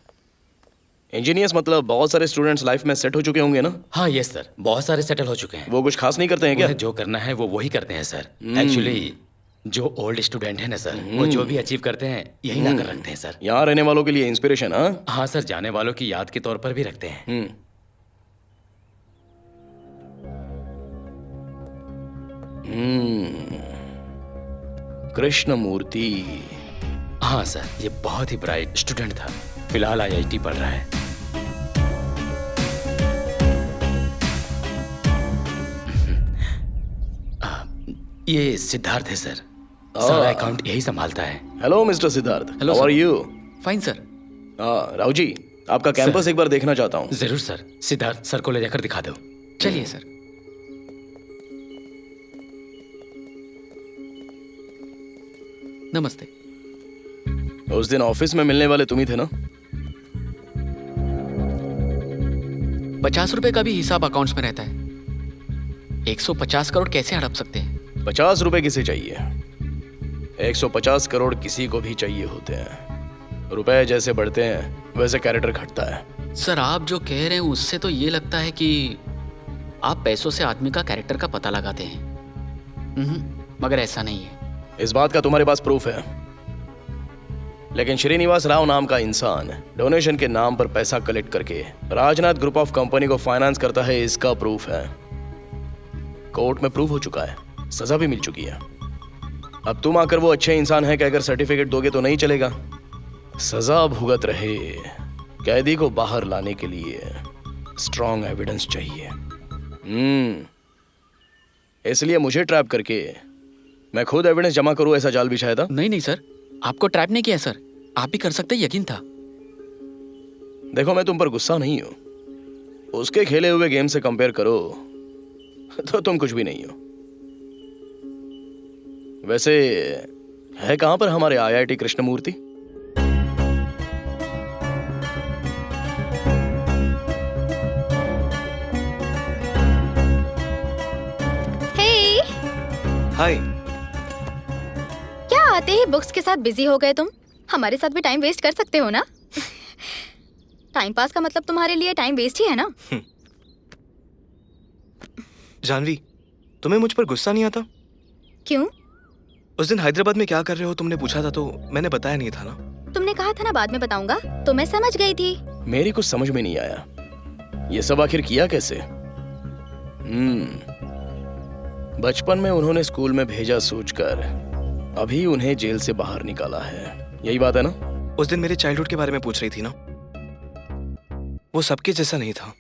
इंजीनियर्स मतलब बहुत सारे स्टूडेंट्स लाइफ में सेट हो चुके होंगे ना? हाँ यस सर, बहुत सारे सेटल हो चुके हैं। वो कुछ खास नहीं करते हैं क्या? जो करना है वो वही करते हैं सर। एक्चुअली जो ओल्ड स्टूडेंट है ना सर, वो जो भी अचीव करते हैं यही ला कर रखते हैं सर। यहाँ रहने वालों के लिए इंस्पिरेशन? हाँ सर, जाने वालों की याद के तौर पर भी रखते हैं। कृष्णमूर्ति। हाँ सर, ये बहुत ही ब्राइट स्टूडेंट था, फिलहाल IIT पढ़ रहा है। ये सिद्धार्थ है सर, सारा अकाउंट यही संभालता है। Hello mister Siddharth, how are you? Fine sir. Rao ji, आपका कैंपस एक बार देखना चाहता हूँ। जरूर सर। सिद्धार्थ सर को ले जाकर दिखा दो। चलिए सर। नमस्ते। उस दिन ऑफिस में मिलने वाले तुम ही थे ना? 50 रुपए का भी हिसाब अकाउंट्स में रहता है। 150 करोड़ कैसे हड़प सकते हैं? 50 रुपए किसे चाहिए? 150 करोड़ किसी को भी चाहिए होते हैं। रुपए जैसे बढ़ते हैं वैसे कैरेक्टर घटता है। सर आप जो कह रहे हैं उससे तो ये लगता है कि आप पैसों से आदमी का कैरेक्टर का पता लगाते हैं। मगर ऐसा नहीं है। इस बात का तुम्हारे पास प्रूफ है? लेकिन श्रीनिवास राव नाम का इंसान डोनेशन के नाम पर पैसा कलेक्ट करके राजनाथ ग्रुप ऑफ कंपनी को फाइनेंस करता है, इसका प्रूफ है। कोर्ट में प्रूफ हो चुका है, सजा भी मिल चुकी है। अब तुम आकर वो अच्छे इंसान है कहकर सर्टिफिकेट दोगे तो नहीं चलेगा। सजा भुगत रहे कैदी को बाहर लाने के लिए स्ट्रॉन्ग एविडेंस चाहिए। इसलिए मुझे ट्रैप करके मैं खुद एविडेंस जमा करूं ऐसा जाल बिछाया था? नहीं सर, आपको ट्रैप नहीं किया सर, आप भी कर सकते, यकीन था। देखो मैं तुम पर गुस्सा नहीं हूं, उसके खेले हुए गेम से कंपेयर करो तो तुम कुछ भी नहीं हो। वैसे है कहां पर हमारे IIT कृष्णमूर्ति? हाय। क्या आते ही बुक्स के साथ बिजी हो गए तुम? हमारे साथ भी टाइम वेस्ट कर सकते हो ना। टाइम पास का मतलब तुम्हारे लिए टाइम वेस्ट ही है ना। जानवी, तुम्हें मुझ पर गुस्सा नहीं आता? क्यों? उस दिन हैदराबाद में क्या कर रहे हो तुमने पूछा था तो मैंने बताया नहीं था ना। तुमने कहा था ना बाद में बताऊंगा, तो मैं समझ गई थी। मेरी कुछ समझ में नहीं आया, ये सब आखिर किया कैसे? बचपन में उन्होंने स्कूल में भेजा सोचकर अभी उन्हें जेल से बाहर निकाला है, यही बात है ना? उस दिन मेरे चाइल्डहुड के बारे में पूछ रही थी ना। वो सबके जैसा नहीं था,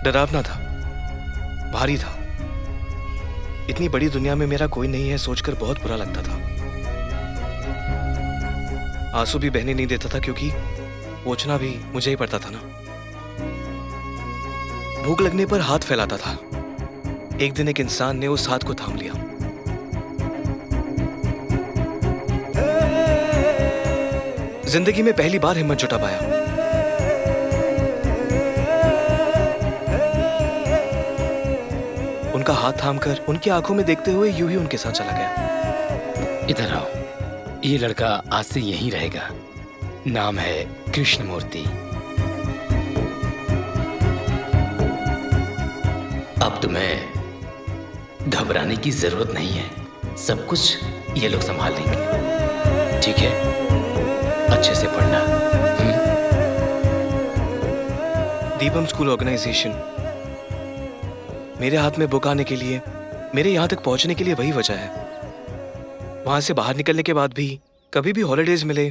डरावना था, भारी था। इतनी बड़ी दुनिया में मेरा कोई नहीं है सोचकर बहुत बुरा लगता था। आंसू भी बहने नहीं देता था क्योंकि पोंछना भी मुझे ही पड़ता था ना। भूख लगने पर हाथ फैलाता था। एक दिन एक इंसान ने उस हाथ को थाम लिया। जिंदगी में पहली बार हिम्मत जुटा पाया। उनका हाथ थामकर उनकी आंखों में देखते हुए यूं ही उनके साथ चला गया। इधर आओ, ये लड़का आज से यहीं रहेगा। नाम है कृष्णमूर्ति। अब तुम्हें घबराने की जरूरत नहीं है, सब कुछ ये लोग संभाल लेंगे, ठीक है? अच्छे से पढ़ना। दीपम स्कूल ऑर्गेनाइजेशन मेरे हाथ में बुक आने के लिए, मेरे यहाँ तक पहुँचने के लिए वही वजह है। वहाँ से बाहर निकलने के बाद भी कभी भी हॉलीडेज मिले,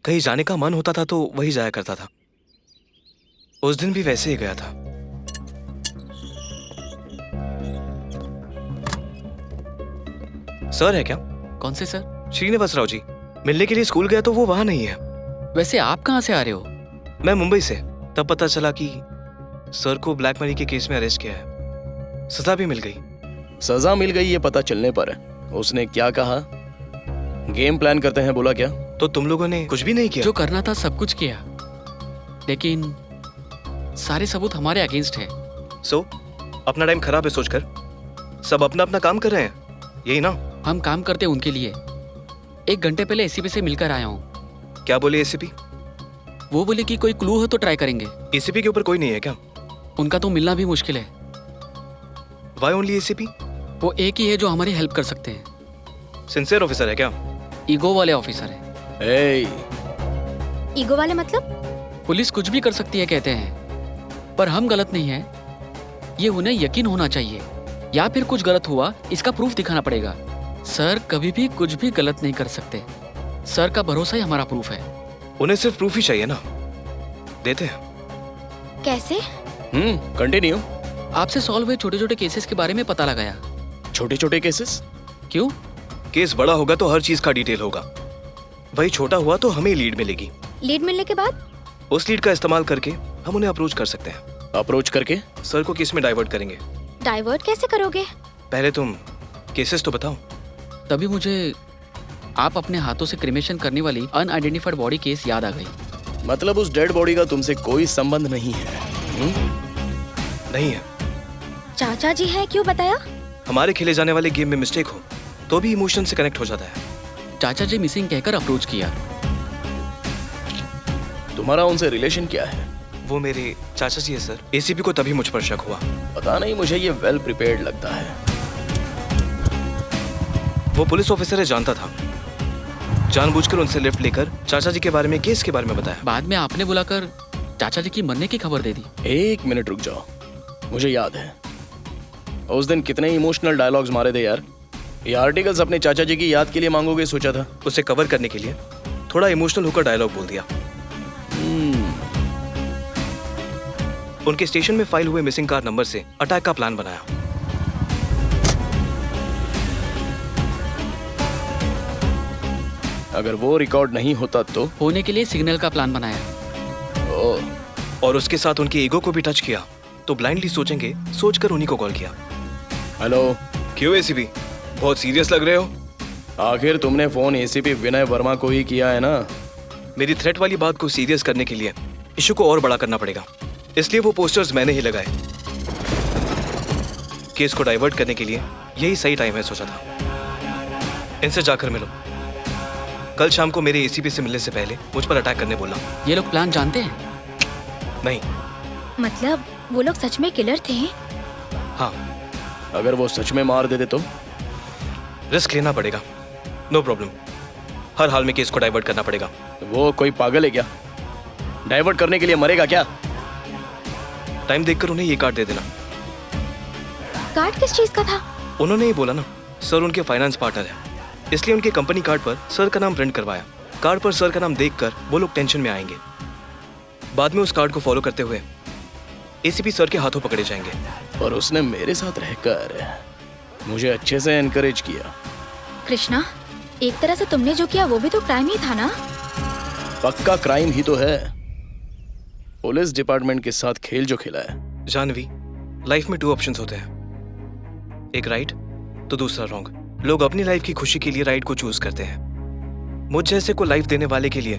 कहीं जाने का मन होता था तो वही जाया करता था। उस दिन भी वैसे ही गया था। सर है क्या? कौन से सर? श्रीनिवास राव जी। मिलने के लिए स्कूल गया तो वो वहां नहीं है। वैसे आप कहाँ से आ रहे हो? मैं मुंबई से। तब पता चला कि सर को ब्लैक मनी के केस में अरेस्ट किया है। सजा भी मिल गई। सजा मिल गई ये पता चलने पर उसने क्या कहा? गेम प्लान करते हैं बोला क्या? तो तुम लोगों ने कुछ भी नहीं किया? जो करना था सब कुछ किया, लेकिन सारे सबूत हमारे अगेंस्ट है। अपना टाइम खराब है सोचकर सब अपना अपना काम कर रहे हैं, यही ना? हम काम करते उनके लिए। 1 घंटे पहले एसीपी से मिलकर आया हूँ। क्या बोले एसीपी? वो बोले कि कोई क्लू हो तो ट्राई करेंगे। एसीपी के ऊपर कोई नहीं है क्या? उनका तो मिलना भी मुश्किल है। Why only ACP? वो एक ही है जो हमारी हेल्प कर सकते हैं। सिंसियर ऑफिसर है क्या? ईगो वाले ऑफिसर है। ईगो वाले मतलब? पुलिस कुछ भी कर सकती है कहते हैं, पर हम गलत नहीं है ये उन्हें यकीन होना चाहिए, या फिर कुछ गलत हुआ इसका प्रूफ दिखाना पड़ेगा। सर कभी भी कुछ भी गलत नहीं कर सकते। सर का भरोसा ही हमारा प्रूफ है। उन्हें सिर्फ प्रूफ ही चाहिए ना, देते हैं। कैसे? कंटिन्यू। आपसे सॉल्व हुए छोटे छोटे केसेस के बारे में पता लगाया। छोटे छोटे केसेस? क्यों? केस बड़ा होगा तो हर चीज का डिटेल होगा, वही छोटा हुआ तो हमें लीड मिलेगी। लीड मिलने के बाद? उस लीड का इस्तेमाल करके हम उन्हें अप्रोच कर सकते हैं। अप्रोच करके? सर को केस में डाइवर्ट करेंगे। डाइवर्ट कैसे करोगे? पहले तुम केसेस तो बताओ। तभी मुझे आप अपने हाथों से क्रिमेशन करने वाली अनआइडेंटिफाइड बॉडी केस याद आ गई। मतलब उस डेड बॉडी का तुमसे कोई संबंध नहीं है? नहीं है। चाचा जी हैं, क्यों बताया? हमारे खेले जाने वाले गेम में मिस्टेक हो तो भी इमोशन से कनेक्ट हो जाता है। चाचा जी मिसिंग कहकर अप्रोच किया। तुम्हारा उनसे रिलेशन क्या है? वो मेरे चाचा जी है सर। एसीपी को तभी मुझ पर शक हुआ। पता नहीं, मुझे ये वेल प्रिपेयर्ड लगता है। वो पुलिस ऑफिसर है, जानता था। जानबूझकर उनसे लिफ्ट लेकर चाचा जी के बारे में, केस के बारे में बताया। बाद में आपने बुलाकर चाचा जी की मरने की खबर दे दी। 1 मिनट रुक जाओ, मुझे याद है उस दिन कितने इमोशनल डायलॉग्स मारे थे यार। ये आर्टिकल्स अपने चाचा जी की याद के लिए मांगोगे सोचा था? उसे कवर करने के लिए थोड़ा इमोशनल होकर डायलॉग बोल दिया। उनके स्टेशन में फाइल हुए मिसिंग कार नंबर से अटैक का प्लान बनाया। अगर वो रिकॉर्ड नहीं होता तो? होने के लिए सिग्नल का प्लान बनाया। और उसके साथ उनके ईगो को भी टच किया तो ब्लाइंडली सोचेंगे, सोचकर उन्हीं को कॉल किया। हेलो। क्यों एसीपी, बहुत सीरियस लग रहे हो? आखिर तुमने फोन एसीपी विनय वर्मा को ही किया है ना? मेरी थ्रेट वाली बात को सीरियस करने के लिए इशू को और बड़ा करना पड़ेगा, इसलिए वो पोस्टर्स मैंने ही लगाए। केस को डाइवर्ट करने के लिए यही सही टाइम है सोचा था। इनसे जाकर मिलो। कल शाम को मेरे एसीपी से मिलने से पहले मुझ पर अटैक करने बोला। ये लोग प्लान जानते हैं? नहीं। मतलब वो लोग सच में किलर थे? हाँ। अगर वो सच में मार देते तो? रिस्क लेना पड़ेगा। नो प्रॉब्लम, हर हाल में केस को डाइवर्ट करना पड़ेगा। वो कोई पागल है क्या? डाइवर्ट करने के लिए मरेगा क्या? टाइम देखकर उन्हें ये कार्ड दे देना। कार्ड किस चीज का था? उन्होंने ही बोला ना, सर उनके फाइनेंस पार्टनर है, इसलिए उनके कंपनी कार्ड पर सर का नाम प्रिंट करवाया। कार्ड पर सर का नाम देखकर वो लोग टेंशन में आएंगे। बाद में उस कार्ड को फॉलो करते हुए एसीपी सर के हाथों पकड़े जाएंगे। और उसने मेरे साथ रहकर मुझे अच्छे से एनकरेज किया। कृष्णा, एक तरह से तुमने जो किया वो भी तो क्राइम ही था ना? पक्का क्राइम ही तो है। पुलिस डिपार्टमेंट के साथ खेल जो खेला है। जानवी, लाइफ में 2 ऑप्शंस होते हैं, एक राइट तो दूसरा रॉन्ग। लोग अपनी लाइफ की खुशी के लिए राइट को चूज करते हैं। मुझ जैसे को लाइफ देने वाले के लिए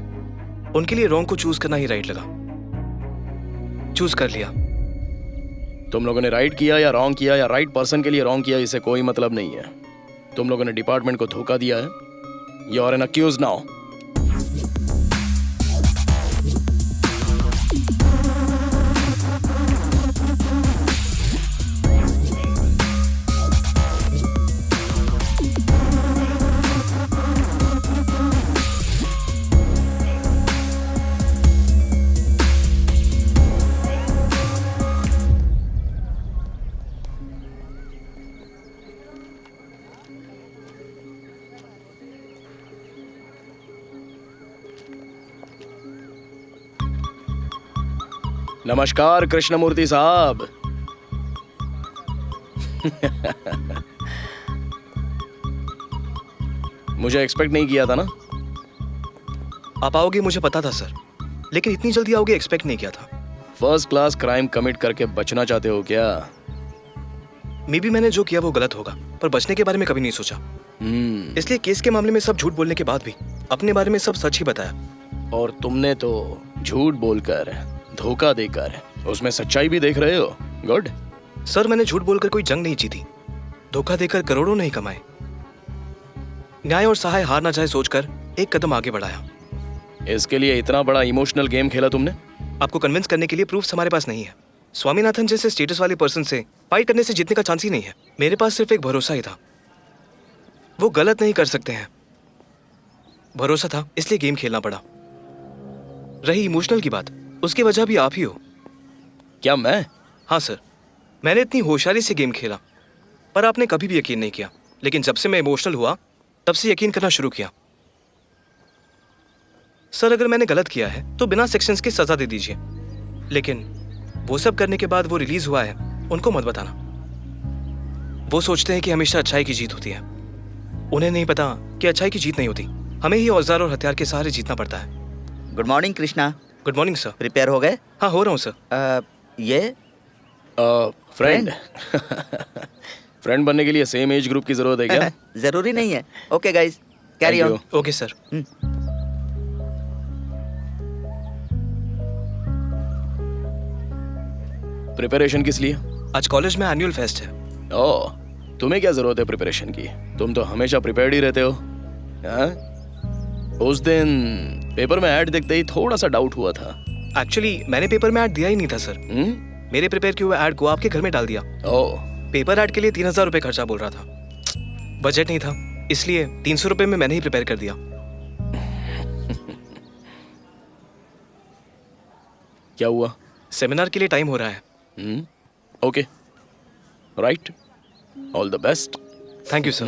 उनके लिए रॉन्ग को चूज करना ही राइट लगा। चूज कर लिया। तुम लोगों ने राइट किया या रॉन्ग किया या राइट पर्सन के लिए रॉन्ग किया, इससे कोई मतलब नहीं है। तुम लोगों ने डिपार्टमेंट को धोखा दिया है। You are an accused now. नमस्कार कृष्णमूर्ति साहब। मुझे एक्सपेक्ट नहीं किया था ना? आप आओगे मुझे पता था सर, लेकिन इतनी जल्दी आओगे एक्सपेक्ट नहीं किया था। फर्स्ट क्लास क्राइम कमिट करके बचना चाहते हो क्या? मे बी मैंने जो किया वो गलत होगा, पर बचने के बारे में कभी नहीं सोचा। इसलिए केस के मामले में सब झूठ बोलने के बाद भी अपने बारे में सब सच ही बताया। और तुमने तो झूठ बोलकर, धोखा देकर उसमें सच्चाई भी देख रहे हो। गुड। सर, मैंने झूठ बोलकर कोई जंग नहीं जीती, धोखा देकर करोड़ों नहीं कमाए। न्याय और सहाय हार ना जाए सोचकर एक कदम आगे बढ़ाया। इसके लिए इतना बड़ा इमोशनल गेम खेला तुमने? आपको कन्विंस करने के लिए प्रूफ्स हमारे पास नहीं है। स्वामीनाथन जैसे स्टेटस वाले पर्सन से फाइट करने से जीतने का चांस ही नहीं है। मेरे पास सिर्फ एक भरोसा ही था, वो गलत नहीं कर सकते हैं। भरोसा था इसलिए गेम खेलना पड़ा। रही इमोशनल की बात, उसकी वजह भी आप ही हो। क्या मैं? हाँ सर, मैंने इतनी होशियारी से गेम खेला, पर आपने कभी भी यकीन नहीं किया। लेकिन जब से मैं इमोशनल हुआ तब से यकीन करना शुरू किया। सर, अगर मैंने गलत किया है तो बिना सेक्शंस की सजा दे दीजिए, लेकिन वो सब करने के बाद वो रिलीज हुआ है उनको मत बताना। वो सोचते हैं कि हमेशा अच्छाई की जीत होती है। उन्हें नहीं पता कि अच्छाई की जीत नहीं होती, हमें ही औजार और हथियार के सहारे जीतना पड़ता है। Good morning Krishna. Good morning sir. Prepare हो गए? हाँ, हो रहा हूँ सर। ये फ्रेंड फ्रेंड बनने के लिए सेम एज ग्रुप की जरूरत है क्या? जरूरी नहीं है। Okay guys, carry on. Okay sir. Preparation किस लिए? आज कॉलेज में एनुअल फेस्ट है। ओह, तुम्हें क्या जरूरत है प्रिपरेशन की? तुम तो हमेशा प्रिपेयर्ड ही रहते हो। हाँ? उस दिन पेपर में ऐड देखते ही थोड़ा सा डाउट हुआ था। एक्चुअली मैंने पेपर में ऐड दिया ही नहीं था सर। मेरे प्रिपेयर किए हुए ऐड को आपके घर में डाल दिया। ओह, पेपर ऐड के लिए 3000 रुपए खर्चा बोल रहा था, बजट नहीं था, इसलिए 300 रुपए में मैंने ही प्रिपेयर कर दिया। क्या हुआ? सेमिनार के लिए टाइम हो रहा है। Okay, right, all the best. Thank you sir.